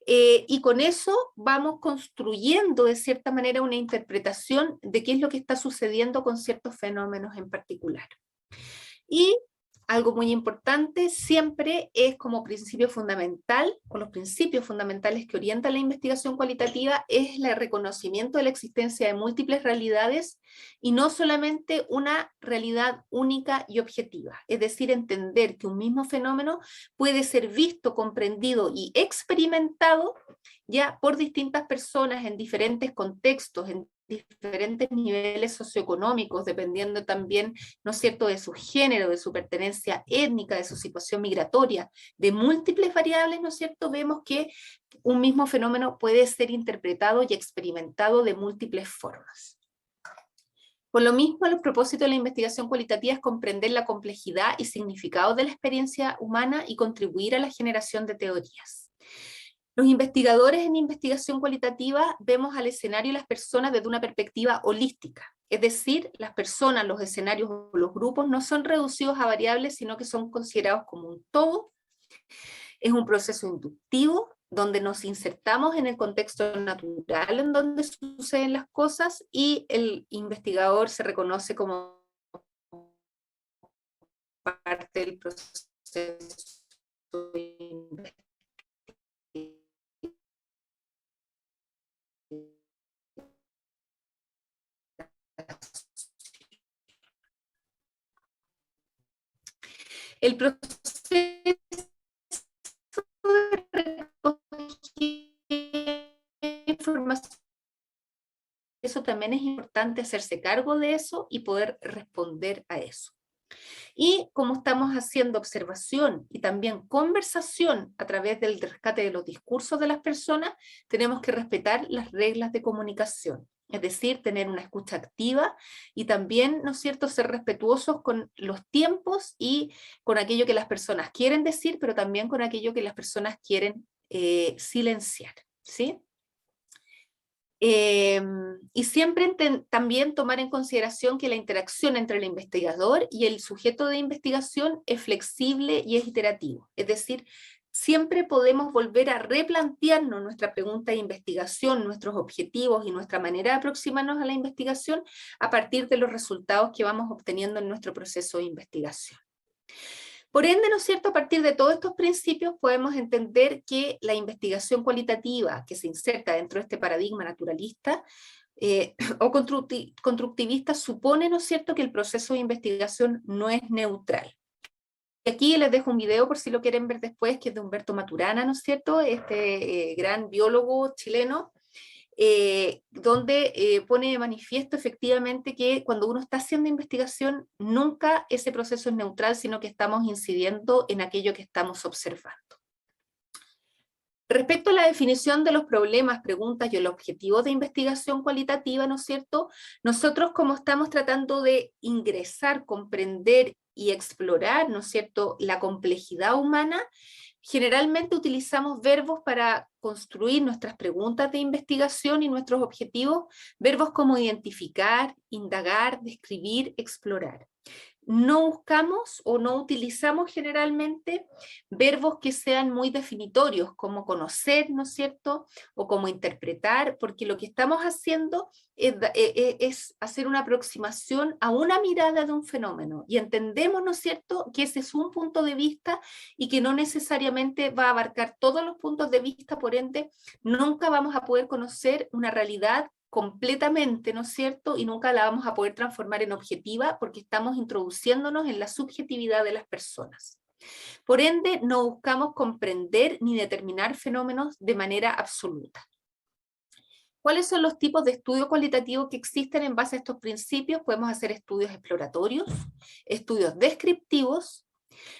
Y con eso vamos construyendo de cierta manera una interpretación de qué es lo que está sucediendo con ciertos fenómenos en particular. Y algo muy importante siempre es como principio fundamental, o los principios fundamentales que orientan la investigación cualitativa, es el reconocimiento de la existencia de múltiples realidades y no solamente una realidad única y objetiva. Es decir, entender que un mismo fenómeno puede ser visto, comprendido y experimentado ya por distintas personas en diferentes contextos, en diferentes niveles socioeconómicos, dependiendo también, ¿no es cierto?, de su género, de su pertenencia étnica, de su situación migratoria, de múltiples variables, ¿no es cierto?, vemos que un mismo fenómeno puede ser interpretado y experimentado de múltiples formas. Por lo mismo, el propósito de la investigación cualitativa es comprender la complejidad y significado de la experiencia humana y contribuir a la generación de teorías. Los investigadores en investigación cualitativa vemos al escenario y las personas desde una perspectiva holística, es decir, las personas, los escenarios o los grupos no son reducidos a variables, sino que son considerados como un todo. Es un proceso inductivo, donde nos insertamos en el contexto natural en donde suceden las cosas, y el investigador se reconoce como parte del proceso de investigación. El proceso de recogida de información, eso también es importante hacerse cargo de eso y poder responder a eso. Y como estamos haciendo observación y también conversación a través del rescate de los discursos de las personas, tenemos que respetar las reglas de comunicación. Es decir, tener una escucha activa y también, ¿no es cierto?, ser respetuosos con los tiempos y con aquello que las personas quieren decir, pero también con aquello que las personas quieren silenciar, ¿sí? Y siempre también tomar en consideración que la interacción entre el investigador y el sujeto de investigación es flexible y es iterativo. Es decir, siempre podemos volver a replantearnos nuestra pregunta de investigación, nuestros objetivos y nuestra manera de aproximarnos a la investigación a partir de los resultados que vamos obteniendo en nuestro proceso de investigación. Por ende, ¿no es cierto?, a partir de todos estos principios podemos entender que la investigación cualitativa que se inserta dentro de este paradigma naturalista o constructivista supone, ¿no es cierto?, que el proceso de investigación no es neutral. Y aquí les dejo un video por si lo quieren ver después, que es de Humberto Maturana, ¿no es cierto?, este gran biólogo chileno, donde pone de manifiesto efectivamente que cuando uno está haciendo investigación, nunca ese proceso es neutral, sino que estamos incidiendo en aquello que estamos observando. Respecto a la definición de los problemas, preguntas y el objetivo de investigación cualitativa, ¿no es cierto?, nosotros, como estamos tratando de ingresar, comprender y explorar, ¿no es cierto?, la complejidad humana, generalmente utilizamos verbos para construir nuestras preguntas de investigación y nuestros objetivos, verbos como identificar, indagar, describir, explorar. No buscamos o no utilizamos generalmente verbos que sean muy definitorios, como conocer, ¿no es cierto?, o como interpretar, porque lo que estamos haciendo es hacer una aproximación a una mirada de un fenómeno, y entendemos, ¿no es cierto?, que ese es un punto de vista y que no necesariamente va a abarcar todos los puntos de vista, por ende, nunca vamos a poder conocer una realidad completamente, ¿no es cierto?, y nunca la vamos a poder transformar en objetiva porque estamos introduciéndonos en la subjetividad de las personas. Por ende, no buscamos comprender ni determinar fenómenos de manera absoluta. ¿Cuáles son los tipos de estudio cualitativo que existen en base a estos principios? Podemos hacer estudios exploratorios, estudios descriptivos.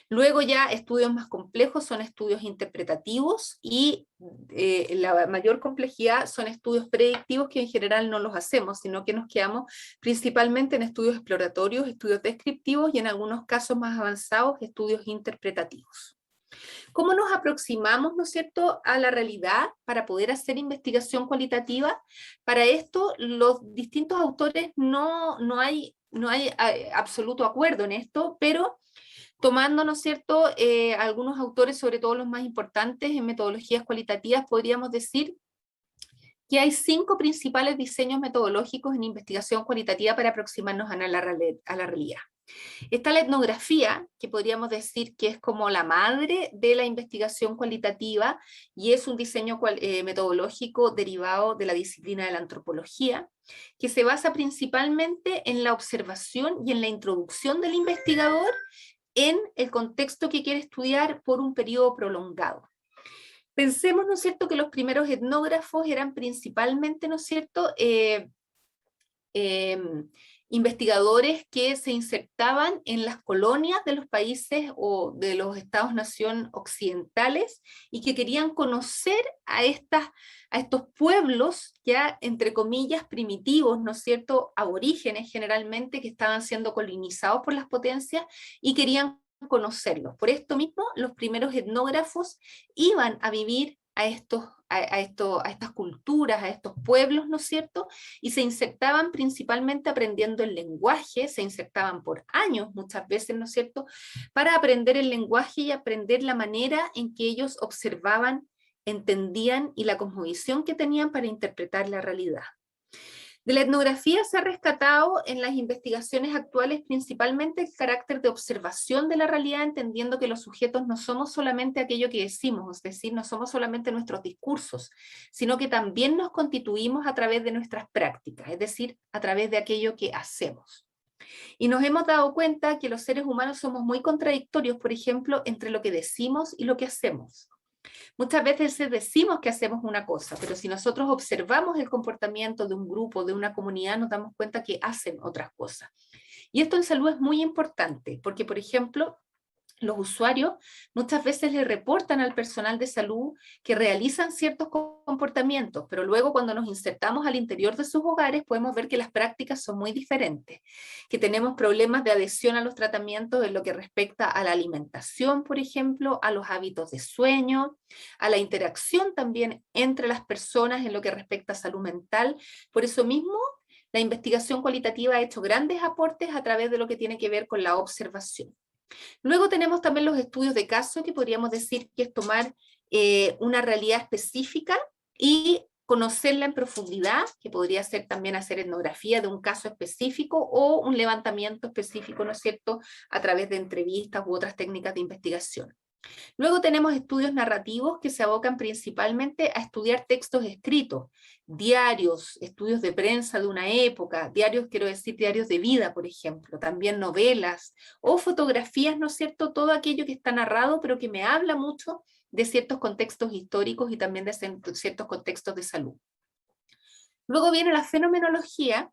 Luego ya estudios más complejos son estudios interpretativos y la mayor complejidad son estudios predictivos, que en general no los hacemos, sino que nos quedamos principalmente en estudios exploratorios, estudios descriptivos y en algunos casos más avanzados, estudios interpretativos. ¿Cómo nos aproximamos, ¿no es cierto?, a la realidad para poder hacer investigación cualitativa? Para esto, los distintos autores no hay absoluto acuerdo en esto, pero tomando, ¿no es cierto?, algunos autores, sobre todo los más importantes en metodologías cualitativas, podríamos decir que hay 5 principales diseños metodológicos en investigación cualitativa para aproximarnos a la realidad. Está la etnografía, que podríamos decir que es como la madre de la investigación cualitativa y es un diseño metodológico derivado de la disciplina de la antropología, que se basa principalmente en la observación y en la introducción del investigador en el contexto que quiere estudiar por un periodo prolongado. Pensemos, ¿no es cierto?, que los primeros etnógrafos eran principalmente, ¿no es cierto?, investigadores que se insertaban en las colonias de los países o de los estados-nación occidentales y que querían conocer a estos pueblos, ya entre comillas primitivos, ¿no es cierto?, aborígenes generalmente, que estaban siendo colonizados por las potencias y querían conocerlos. Por esto mismo, los primeros etnógrafos iban a vivir a estas culturas, a estos pueblos, ¿no es cierto? Y se insertaban principalmente aprendiendo el lenguaje, se insertaban por años muchas veces, ¿no es cierto?, para aprender el lenguaje y aprender la manera en que ellos observaban, entendían y la cosmovisión que tenían para interpretar la realidad. De la etnografía se ha rescatado en las investigaciones actuales principalmente el carácter de observación de la realidad, entendiendo que los sujetos no somos solamente aquello que decimos, es decir, no somos solamente nuestros discursos, sino que también nos constituimos a través de nuestras prácticas, es decir, a través de aquello que hacemos. Y nos hemos dado cuenta que los seres humanos somos muy contradictorios, por ejemplo, entre lo que decimos y lo que hacemos. Muchas veces decimos que hacemos una cosa, pero si nosotros observamos el comportamiento de un grupo, de una comunidad, nos damos cuenta que hacen otras cosas. Y esto en salud es muy importante, porque, por ejemplo, los usuarios muchas veces le reportan al personal de salud que realizan ciertos comportamientos, pero luego cuando nos insertamos al interior de sus hogares podemos ver que las prácticas son muy diferentes, que tenemos problemas de adhesión a los tratamientos en lo que respecta a la alimentación, por ejemplo, a los hábitos de sueño, a la interacción también entre las personas en lo que respecta a salud mental. Por eso mismo, la investigación cualitativa ha hecho grandes aportes a través de lo que tiene que ver con la observación. Luego tenemos también los estudios de caso, que podríamos decir que es tomar una realidad específica y conocerla en profundidad, que podría ser también hacer etnografía de un caso específico o un levantamiento específico, ¿no es cierto?, a través de entrevistas u otras técnicas de investigación. Luego tenemos estudios narrativos que se abocan principalmente a estudiar textos escritos, diarios, estudios de prensa de una época, diarios, quiero decir, diarios de vida, por ejemplo, también novelas o fotografías, ¿no es cierto? Todo aquello que está narrado, pero que me habla mucho de ciertos contextos históricos y también de ciertos contextos de salud. Luego viene la fenomenología,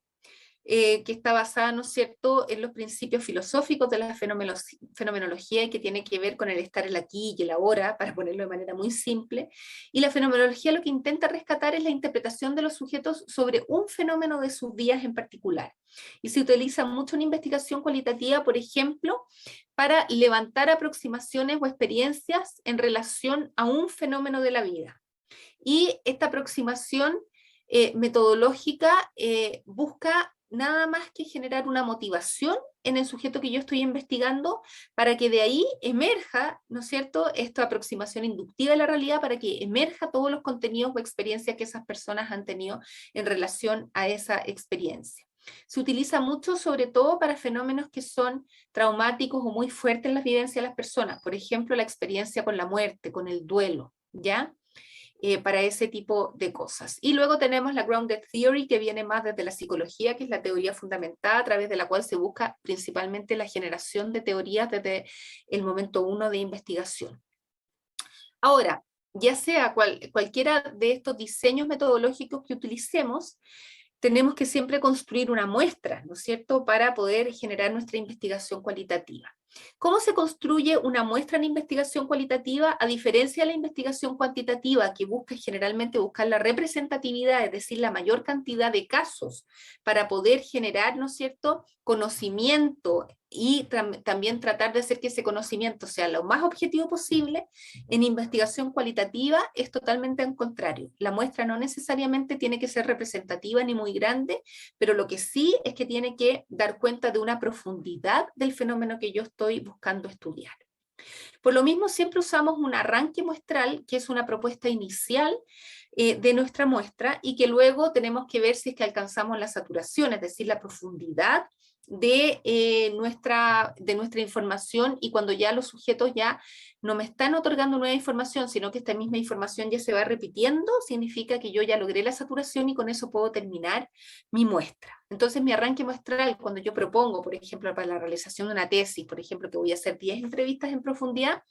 que está basada, ¿no es cierto?, en los principios filosóficos de la fenomenología y que tiene que ver con el estar el aquí y el ahora, para ponerlo de manera muy simple. Y la fenomenología lo que intenta rescatar es la interpretación de los sujetos sobre un fenómeno de sus vidas en particular. Y se utiliza mucho en investigación cualitativa, por ejemplo, para levantar aproximaciones o experiencias en relación a un fenómeno de la vida. Y esta aproximación metodológica busca nada más que generar una motivación en el sujeto que yo estoy investigando para que de ahí emerja, ¿no es cierto?, esta aproximación inductiva de la realidad, para que emerja todos los contenidos o experiencias que esas personas han tenido en relación a esa experiencia. Se utiliza mucho sobre todo para fenómenos que son traumáticos o muy fuertes en la vivencia de las personas, por ejemplo, la experiencia con la muerte, con el duelo, ¿ya? Para ese tipo de cosas. Y luego tenemos la Grounded Theory, que viene más desde la psicología, que es la teoría fundamentada a través de la cual se busca principalmente la generación de teorías desde el momento 1 de investigación. Ahora, ya sea cualquiera de estos diseños metodológicos que utilicemos, tenemos que siempre construir una muestra, ¿no es cierto?, para poder generar nuestra investigación cualitativa. ¿Cómo se construye una muestra en investigación cualitativa? A diferencia de la investigación cuantitativa, que busca generalmente buscar la representatividad, es decir, la mayor cantidad de casos para poder generar, ¿no es cierto?, conocimiento y también tratar de hacer que ese conocimiento sea lo más objetivo posible. En investigación cualitativa es totalmente al contrario. La muestra no necesariamente tiene que ser representativa ni muy grande, pero lo que sí es que tiene que dar cuenta de una profundidad del fenómeno que yo estoy buscando estudiar. Por lo mismo, siempre usamos un arranque muestral, que es una propuesta inicial de nuestra muestra, y que luego tenemos que ver si es que alcanzamos la saturación, es decir, la profundidad de nuestra información, y cuando ya los sujetos ya no me están otorgando nueva información, sino que esta misma información ya se va repitiendo, significa que yo ya logré la saturación y con eso puedo terminar mi muestra. Entonces mi arranque muestral, cuando yo propongo, por ejemplo, para la realización de una tesis, por ejemplo, que voy a hacer 10 entrevistas en profundidad,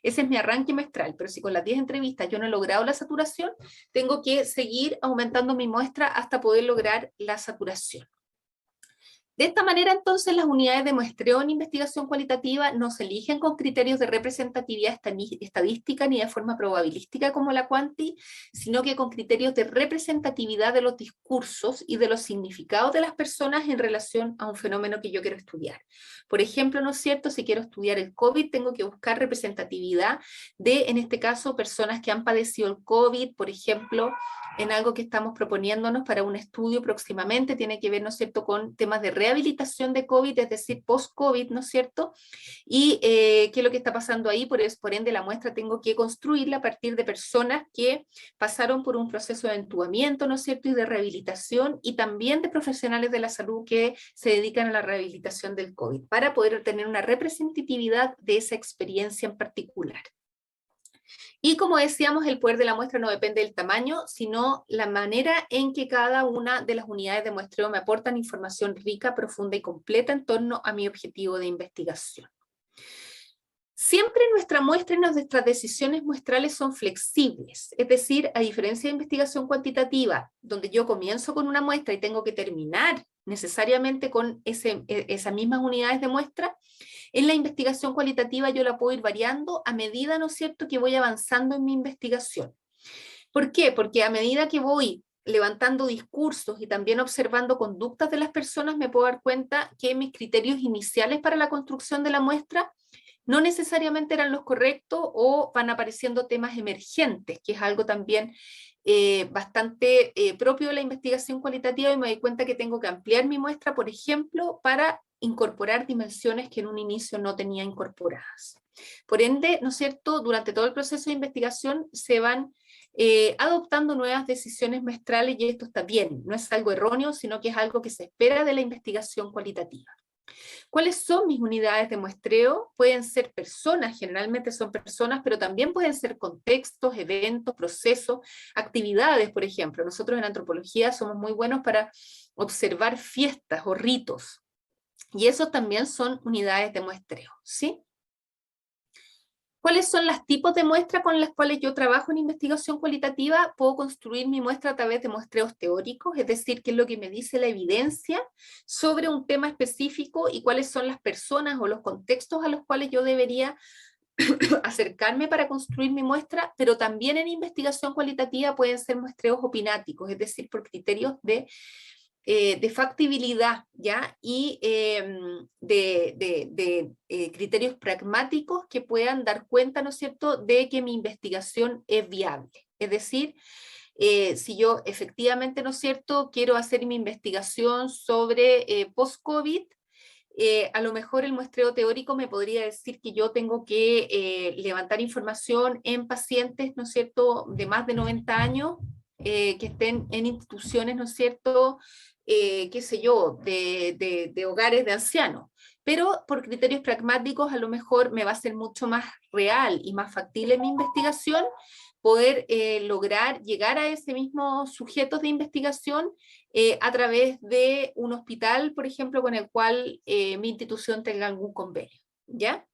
ese es mi arranque muestral, pero si con las 10 entrevistas yo no he logrado la saturación, tengo que seguir aumentando mi muestra hasta poder lograr la saturación. De esta manera, entonces, las unidades de muestreo en investigación cualitativa no se eligen con criterios de representatividad estadística ni de forma probabilística como la Quanti, sino que con criterios de representatividad de los discursos y de los significados de las personas en relación a un fenómeno que yo quiero estudiar. Por ejemplo, ¿no es cierto? Si quiero estudiar el COVID, tengo que buscar representatividad de, en este caso, personas que han padecido el COVID, por ejemplo, en algo que estamos proponiéndonos para un estudio próximamente, tiene que ver, ¿no es cierto?, con temas de rehabilitación de COVID, es decir, post-COVID, ¿no es cierto? Y qué es lo que está pasando ahí, por ende la muestra tengo que construirla a partir de personas que pasaron por un proceso de entubamiento, ¿no es cierto?, y de rehabilitación, y también de profesionales de la salud que se dedican a la rehabilitación del COVID, para poder tener una representatividad de esa experiencia en particular. Y como decíamos, el poder de la muestra no depende del tamaño, sino la manera en que cada una de las unidades de muestreo me aportan información rica, profunda y completa en torno a mi objetivo de investigación. Siempre nuestra muestra y nuestras decisiones muestrales son flexibles, es decir, a diferencia de investigación cuantitativa, donde yo comienzo con una muestra y tengo que terminar necesariamente con esas mismas unidades de muestra, en la investigación cualitativa yo la puedo ir variando a medida, ¿no es cierto?, que voy avanzando en mi investigación. ¿Por qué? Porque a medida que voy levantando discursos y también observando conductas de las personas, me puedo dar cuenta que mis criterios iniciales para la construcción de la muestra no necesariamente eran los correctos, o van apareciendo temas emergentes, que es algo también bastante propio de la investigación cualitativa, y me doy cuenta que tengo que ampliar mi muestra, por ejemplo, para incorporar dimensiones que en un inicio no tenía incorporadas. Por ende, ¿no es cierto?, durante todo el proceso de investigación se van adoptando nuevas decisiones muestrales, y esto está bien, no es algo erróneo, sino que es algo que se espera de la investigación cualitativa. ¿Cuáles son mis unidades de muestreo? Pueden ser personas, generalmente son personas, pero también pueden ser contextos, eventos, procesos, actividades, por ejemplo. Nosotros en antropología somos muy buenos para observar fiestas o ritos, y esos también son unidades de muestreo, ¿sí? ¿Cuáles son los tipos de muestra con las cuales yo trabajo en investigación cualitativa? Puedo construir mi muestra a través de muestreos teóricos, es decir, qué es lo que me dice la evidencia sobre un tema específico y cuáles son las personas o los contextos a los cuales yo debería acercarme para construir mi muestra, pero también en investigación cualitativa pueden ser muestreos opináticos, es decir, por criterios de factibilidad, ¿ya? Y criterios pragmáticos que puedan dar cuenta, ¿no es cierto?, de que mi investigación es viable. Es decir, si yo efectivamente, ¿no es cierto?, quiero hacer mi investigación sobre post-COVID, a lo mejor el muestreo teórico me podría decir que yo tengo que levantar información en pacientes, ¿no es cierto?, de más de 90 años, que estén en instituciones, ¿no es cierto?, qué sé yo, de hogares de ancianos. Pero por criterios pragmáticos a lo mejor me va a ser mucho más real y más factible mi investigación poder lograr llegar a ese mismo sujeto de investigación a través de un hospital, por ejemplo, con el cual mi institución tenga algún convenio, ¿ya?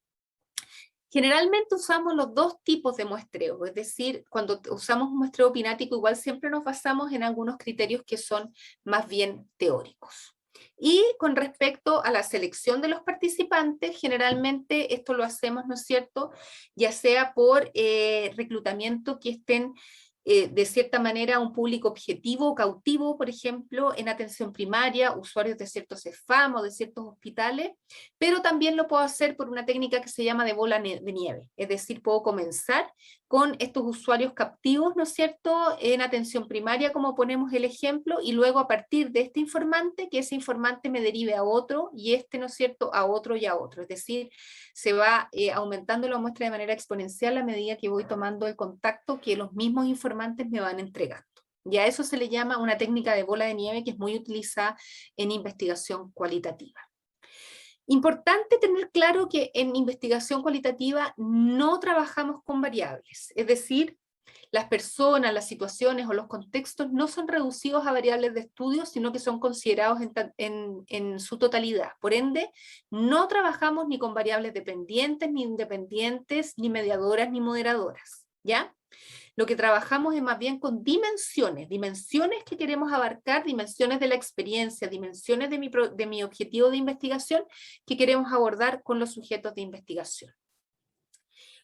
Generalmente usamos los dos tipos de muestreo, es decir, cuando usamos un muestreo opinático igual siempre nos basamos en algunos criterios que son más bien teóricos. Y con respecto a la selección de los participantes, generalmente esto lo hacemos, ¿no es cierto?, ya sea por reclutamiento que estén de cierta manera un público objetivo o cautivo, por ejemplo, en atención primaria, usuarios de ciertos CEFAM o de ciertos hospitales, pero también lo puedo hacer por una técnica que se llama de bola de nieve, es decir, puedo comenzar con estos usuarios captivos, ¿no es cierto?, en atención primaria, como ponemos el ejemplo, y luego a partir de este informante, que ese informante me derive a otro, y este, ¿no es cierto?, a otro y a otro, es decir, se va aumentando la muestra de manera exponencial a medida que voy tomando el contacto que los mismos informantes me van entregando. Y a eso se le llama una técnica de bola de nieve que es muy utilizada en investigación cualitativa. Importante tener claro que en investigación cualitativa no trabajamos con variables, es decir, las personas, las situaciones o los contextos no son reducidos a variables de estudio, sino que son considerados en su totalidad. Por ende, no trabajamos ni con variables dependientes, ni independientes, ni mediadoras, ni moderadoras, ¿ya? Lo que trabajamos es más bien con dimensiones que queremos abarcar, dimensiones de la experiencia, dimensiones de mi objetivo de investigación que queremos abordar con los sujetos de investigación.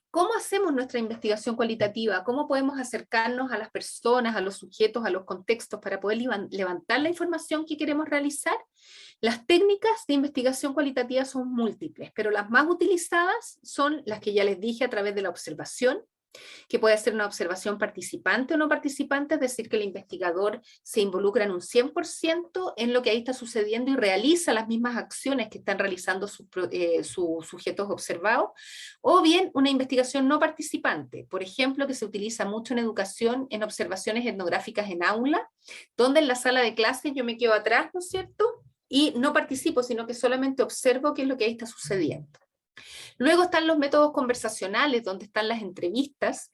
¿Cómo hacemos nuestra investigación cualitativa? ¿Cómo podemos acercarnos a las personas, a los sujetos, a los contextos para poder levantar la información que queremos realizar? Las técnicas de investigación cualitativa son múltiples, pero las más utilizadas son las que ya les dije a través de la observación, que puede ser una observación participante o no participante, es decir, que el investigador se involucra en un 100% en lo que ahí está sucediendo y realiza las mismas acciones que están realizando sus sujetos observados, o bien una investigación no participante, por ejemplo, que se utiliza mucho en educación, en observaciones etnográficas en aula, donde en la sala de clases yo me quedo atrás, ¿no es cierto?, y no participo, sino que solamente observo qué es lo que ahí está sucediendo. Luego están los métodos conversacionales, donde están las entrevistas,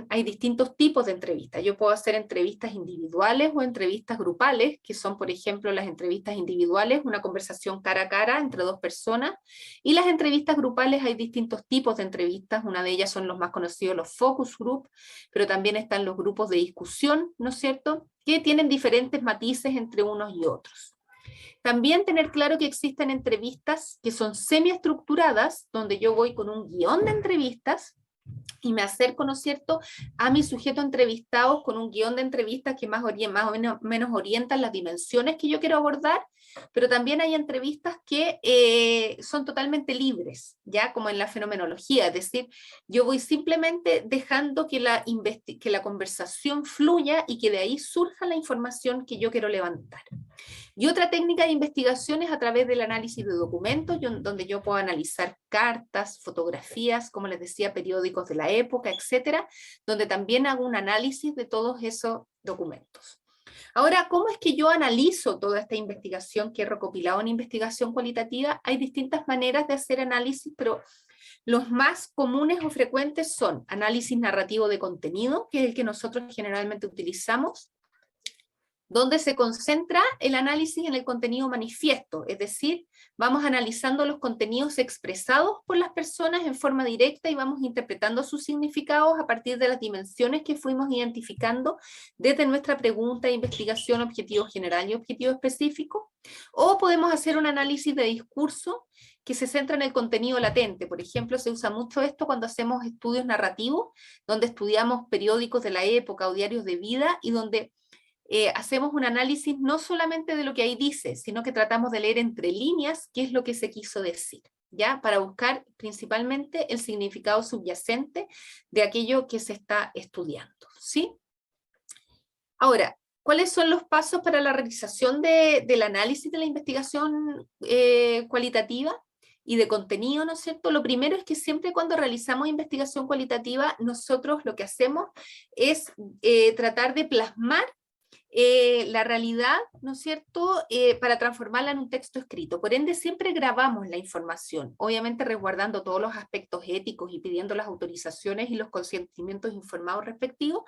hay distintos tipos de entrevistas. Yo puedo hacer entrevistas individuales o entrevistas grupales, que son, por ejemplo, las entrevistas individuales, una conversación cara a cara entre dos personas, y las entrevistas grupales hay distintos tipos de entrevistas, una de ellas son los más conocidos, los focus group, pero también están los grupos de discusión, ¿no es cierto?, que tienen diferentes matices entre unos y otros. También tener claro que existen entrevistas que son semiestructuradas, donde yo voy con un guión de entrevistas y me acerco, ¿no es cierto?, a mis sujetos entrevistados con un guión de entrevistas que más o menos orientan las dimensiones que yo quiero abordar, pero también hay entrevistas que son totalmente libres, ya como en la fenomenología, es decir, yo voy simplemente dejando que la conversación fluya y que de ahí surja la información que yo quiero levantar. Y otra técnica de investigación es a través del análisis de documentos, donde yo puedo analizar cartas, fotografías, como les decía, periódicos de la época, etcétera, donde también hago un análisis de todos esos documentos. Ahora, ¿cómo es que yo analizo toda esta investigación que he recopilado en investigación cualitativa? Hay distintas maneras de hacer análisis, pero los más comunes o frecuentes son análisis narrativo de contenido, que es el que nosotros generalmente utilizamos, donde se concentra el análisis en el contenido manifiesto, es decir, vamos analizando los contenidos expresados por las personas en forma directa y vamos interpretando sus significados a partir de las dimensiones que fuimos identificando desde nuestra pregunta de investigación, objetivo general y objetivo específico, o podemos hacer un análisis de discurso que se centra en el contenido latente. Por ejemplo, se usa mucho esto cuando hacemos estudios narrativos, donde estudiamos periódicos de la época o diarios de vida y donde hacemos un análisis no solamente de lo que ahí dice, sino que tratamos de leer entre líneas qué es lo que se quiso decir, ¿ya? Para buscar principalmente el significado subyacente de aquello que se está estudiando, ¿sí? Ahora, ¿cuáles son los pasos para la realización del análisis de la investigación cualitativa y de contenido, ¿no es cierto? Lo primero es que siempre cuando realizamos investigación cualitativa, nosotros lo que hacemos es tratar de plasmar la realidad, ¿no es cierto?, para transformarla en un texto escrito. Por ende, siempre grabamos la información, obviamente resguardando todos los aspectos éticos y pidiendo las autorizaciones y los consentimientos informados respectivos.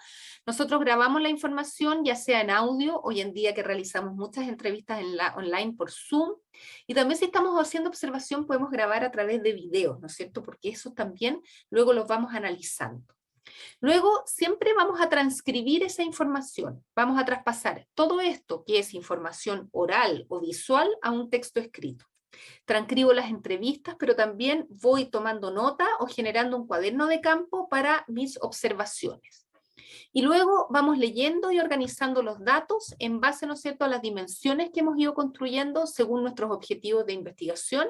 Nosotros grabamos la información, ya sea en audio, hoy en día que realizamos muchas entrevistas online por Zoom, y también si estamos haciendo observación podemos grabar a través de videos, ¿no es cierto?, porque eso también luego los vamos analizando. Luego, siempre vamos a transcribir esa información, vamos a traspasar todo esto que es información oral o visual a un texto escrito. Transcribo las entrevistas, pero también voy tomando nota o generando un cuaderno de campo para mis observaciones. Y luego vamos leyendo y organizando los datos en base, ¿no es cierto?, a las dimensiones que hemos ido construyendo según nuestros objetivos de investigación,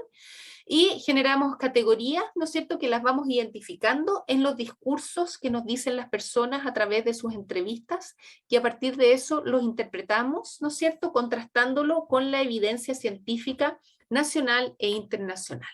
y generamos categorías, ¿no es cierto?, que las vamos identificando en los discursos que nos dicen las personas a través de sus entrevistas, y a partir de eso los interpretamos, ¿no es cierto?, contrastándolo con la evidencia científica nacional e internacional.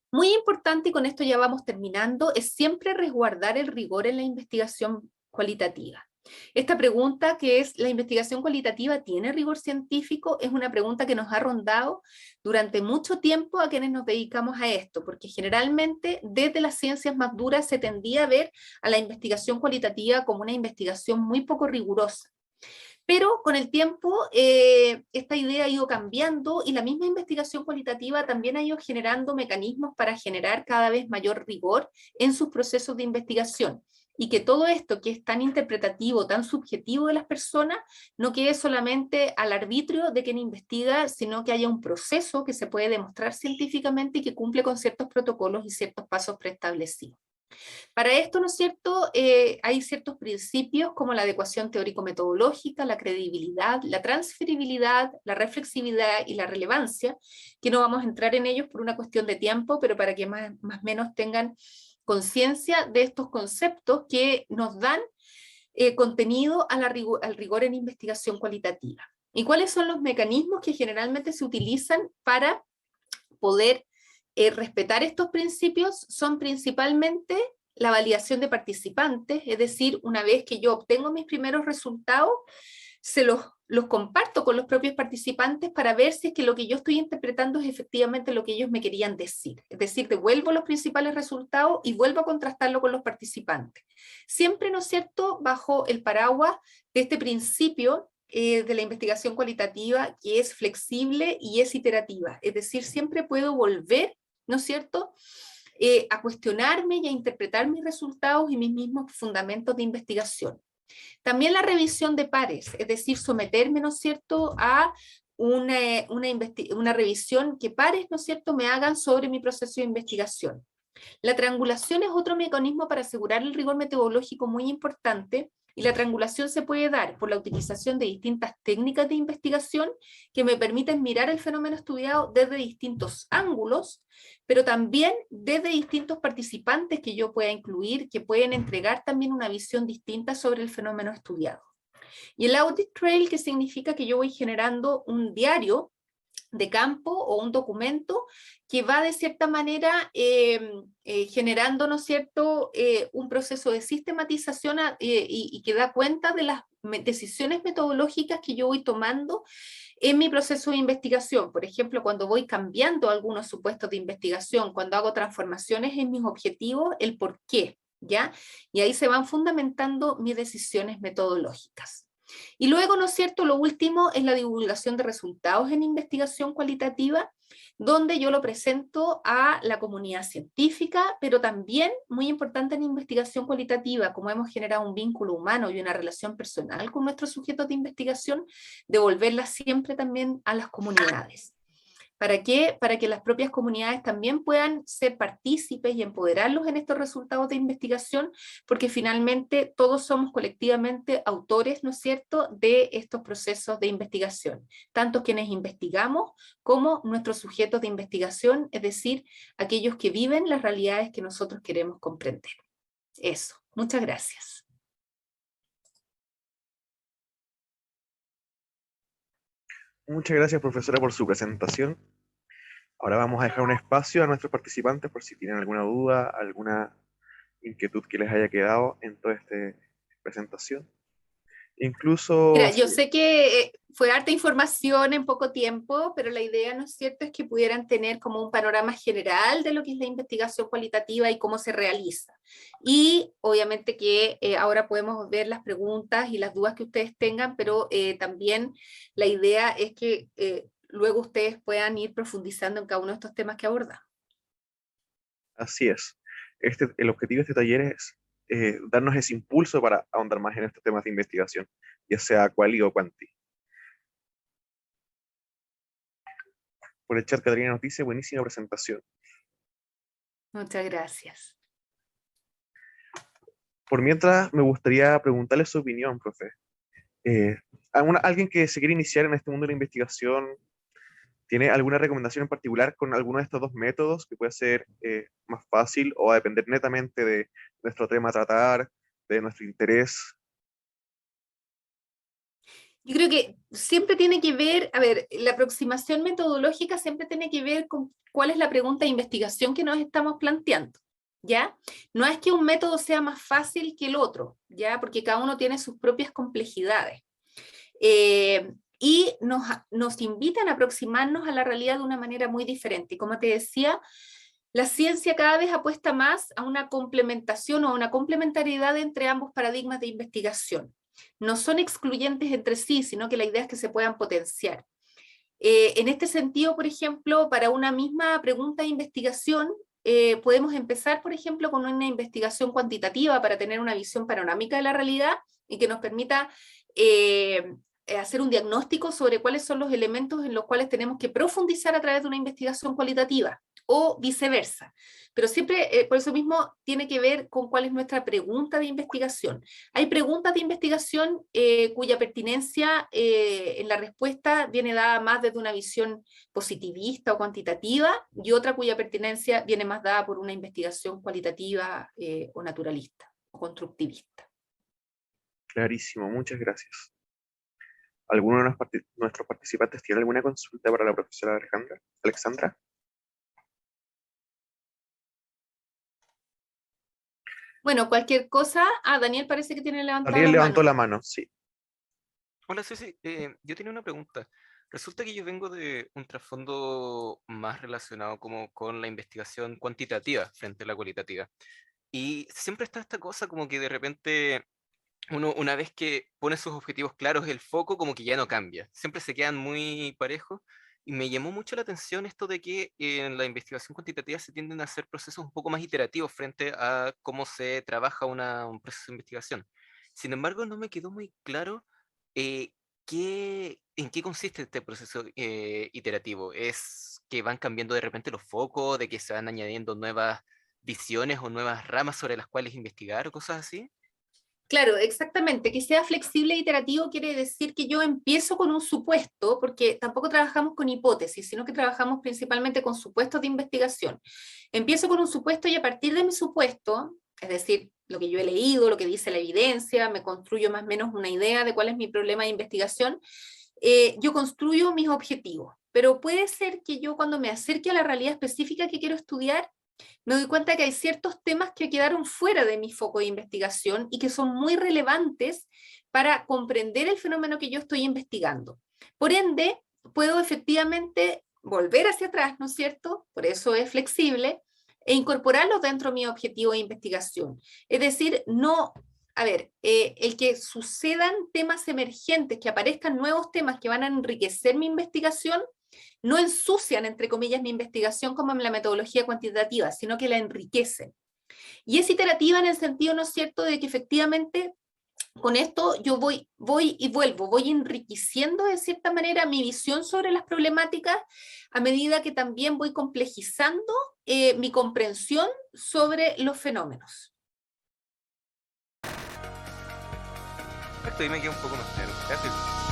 Muy importante, y con esto ya vamos terminando, es siempre resguardar el rigor en la investigación cualitativa. Esta pregunta, que es ¿la investigación cualitativa tiene rigor científico?, es una pregunta que nos ha rondado durante mucho tiempo a quienes nos dedicamos a esto, porque generalmente desde las ciencias más duras se tendía a ver a la investigación cualitativa como una investigación muy poco rigurosa. Pero con el tiempo esta idea ha ido cambiando y la misma investigación cualitativa también ha ido generando mecanismos para generar cada vez mayor rigor en sus procesos de investigación. Y que todo esto que es tan interpretativo, tan subjetivo de las personas, no quede solamente al arbitrio de quien investiga, sino que haya un proceso que se puede demostrar científicamente y que cumple con ciertos protocolos y ciertos pasos preestablecidos. Para esto, ¿no es cierto?, hay ciertos principios como la adecuación teórico-metodológica, la credibilidad, la transferibilidad, la reflexividad y la relevancia, que no vamos a entrar en ellos por una cuestión de tiempo, pero para que más o menos tengan conciencia de estos conceptos que nos dan contenido al rigor en investigación cualitativa. ¿Y cuáles son los mecanismos que generalmente se utilizan para poder respetar estos principios? Son principalmente la validación de participantes, es decir, una vez que yo obtengo mis primeros resultados, se los comparto con los propios participantes para ver si es que lo que yo estoy interpretando es efectivamente lo que ellos me querían decir. Es decir, devuelvo los principales resultados y vuelvo a contrastarlo con los participantes. Siempre, ¿no es cierto?, bajo el paraguas de este principio de la investigación cualitativa, que es flexible y es iterativa. Es decir, siempre puedo volver, ¿no es cierto?, a cuestionarme y a interpretar mis resultados y mis mismos fundamentos de investigación. También la revisión de pares, es decir, someterme, ¿no es cierto?, a una revisión que pares, ¿no es cierto?, me hagan sobre mi proceso de investigación. La triangulación es otro mecanismo para asegurar el rigor metodológico muy importante, y la triangulación se puede dar por la utilización de distintas técnicas de investigación que me permiten mirar el fenómeno estudiado desde distintos ángulos, pero también desde distintos participantes que yo pueda incluir, que pueden entregar también una visión distinta sobre el fenómeno estudiado. Y el audit trail, que significa que yo voy generando un diario de campo o un documento que va de cierta manera generando, ¿no es cierto?, un proceso de sistematización y que da cuenta de las decisiones metodológicas que yo voy tomando en mi proceso de investigación. Por ejemplo, cuando voy cambiando algunos supuestos de investigación, cuando hago transformaciones en mis objetivos, el por qué, ¿ya? Y ahí se van fundamentando mis decisiones metodológicas. Y luego, ¿no es cierto?, lo último es la divulgación de resultados en investigación cualitativa, donde yo lo presento a la comunidad científica, pero también, muy importante en investigación cualitativa, como hemos generado un vínculo humano y una relación personal con nuestros sujetos de investigación, devolverla siempre también a las comunidades. ¿Para qué? Para que las propias comunidades también puedan ser partícipes y empoderarlos en estos resultados de investigación, porque finalmente todos somos colectivamente autores, ¿no es cierto?, de estos procesos de investigación, tanto quienes investigamos como nuestros sujetos de investigación, es decir, aquellos que viven las realidades que nosotros queremos comprender. Eso, muchas gracias. Muchas gracias, profesora, por su presentación. Ahora vamos a dejar un espacio a nuestros participantes por si tienen alguna duda, alguna inquietud que les haya quedado en toda esta presentación. Incluso... Mira, yo sé que fue harta información en poco tiempo, pero la idea, ¿no es cierto?, es que pudieran tener como un panorama general de lo que es la investigación cualitativa y cómo se realiza. Y obviamente que ahora podemos ver las preguntas y las dudas que ustedes tengan, pero también la idea es que luego ustedes puedan ir profundizando en cada uno de estos temas que abordamos. Así es. El objetivo de este taller es darnos ese impulso para ahondar más en estos temas de investigación, ya sea quali o quanti. Por el chat, Catarina nos dice, buenísima presentación. Muchas gracias. Por mientras, me gustaría preguntarle su opinión, profe. ¿Alguien que se quiere iniciar en este mundo de la investigación tiene alguna recomendación en particular con alguno de estos dos métodos que puede ser más fácil o a depender netamente de nuestro tema a tratar, de nuestro interés? Yo creo que siempre tiene que ver, a ver, la aproximación metodológica siempre tiene que ver con cuál es la pregunta de investigación que nos estamos planteando. ¿ya? No es que un método sea más fácil que el otro, ¿ya? Porque cada uno tiene sus propias complejidades. Y nos invitan a aproximarnos a la realidad de una manera muy diferente. Y como te decía, la ciencia cada vez apuesta más a una complementación o a una complementariedad entre ambos paradigmas de investigación. No son excluyentes entre sí, sino que la idea es que se puedan potenciar. En este sentido, por ejemplo, para una misma pregunta de investigación, podemos empezar, por ejemplo, con una investigación cuantitativa para tener una visión panorámica de la realidad y que nos permita hacer un diagnóstico sobre cuáles son los elementos en los cuales tenemos que profundizar a través de una investigación cualitativa, o viceversa. Pero siempre, por eso mismo, tiene que ver con cuál es nuestra pregunta de investigación. Hay preguntas de investigación cuya pertinencia en la respuesta viene dada más desde una visión positivista o cuantitativa, y otra cuya pertinencia viene más dada por una investigación cualitativa o naturalista o constructivista. Clarísimo, muchas gracias. ¿Alguno de nuestros participantes tiene alguna consulta para la profesora Alexandra? Bueno, cualquier cosa. Daniel parece que tiene levantada Daniel la levantó mano. la mano, sí. Hola Ceci, yo tenía una pregunta. Resulta que yo vengo de un trasfondo más relacionado como con la investigación cuantitativa frente a la cualitativa. Y siempre está esta cosa como que de repente uno, una vez que pone sus objetivos claros, el foco como que ya no cambia. Siempre se quedan muy parejos. Y me llamó mucho la atención esto de que en la investigación cuantitativa se tienden a hacer procesos un poco más iterativos frente a cómo se trabaja un proceso de investigación. Sin embargo, no me quedó muy claro eh, en qué consiste este proceso iterativo. ¿Es que van cambiando de repente los focos, de que se van añadiendo nuevas visiones o nuevas ramas sobre las cuales investigar o cosas así? Claro, exactamente. Que sea flexible e iterativo quiere decir que yo empiezo con un supuesto, porque tampoco trabajamos con hipótesis, sino que trabajamos principalmente con supuestos de investigación. Empiezo con un supuesto y a partir de mi supuesto, es decir, lo que yo he leído, lo que dice la evidencia, me construyo más o menos una idea de cuál es mi problema de investigación, yo construyo mis objetivos. Pero puede ser que yo cuando me acerque a la realidad específica que quiero estudiar, me doy cuenta que hay ciertos temas que quedaron fuera de mi foco de investigación y que son muy relevantes para comprender el fenómeno que yo estoy investigando. Por ende, puedo efectivamente volver hacia atrás, ¿no es cierto? Por eso es flexible, e incorporarlos dentro de mi objetivo de investigación. Es decir, no, a ver, el que sucedan temas emergentes, que aparezcan nuevos temas que van a enriquecer mi investigación, no ensucian, entre comillas, mi investigación como en la metodología cuantitativa, sino que la enriquecen. Y es iterativa en el sentido, ¿no es cierto?, de que efectivamente con esto yo voy y vuelvo, voy enriqueciendo de cierta manera mi visión sobre las problemáticas a medida que también voy complejizando mi comprensión sobre los fenómenos. Perfecto, ahí me queda un poco más claro. Gracias.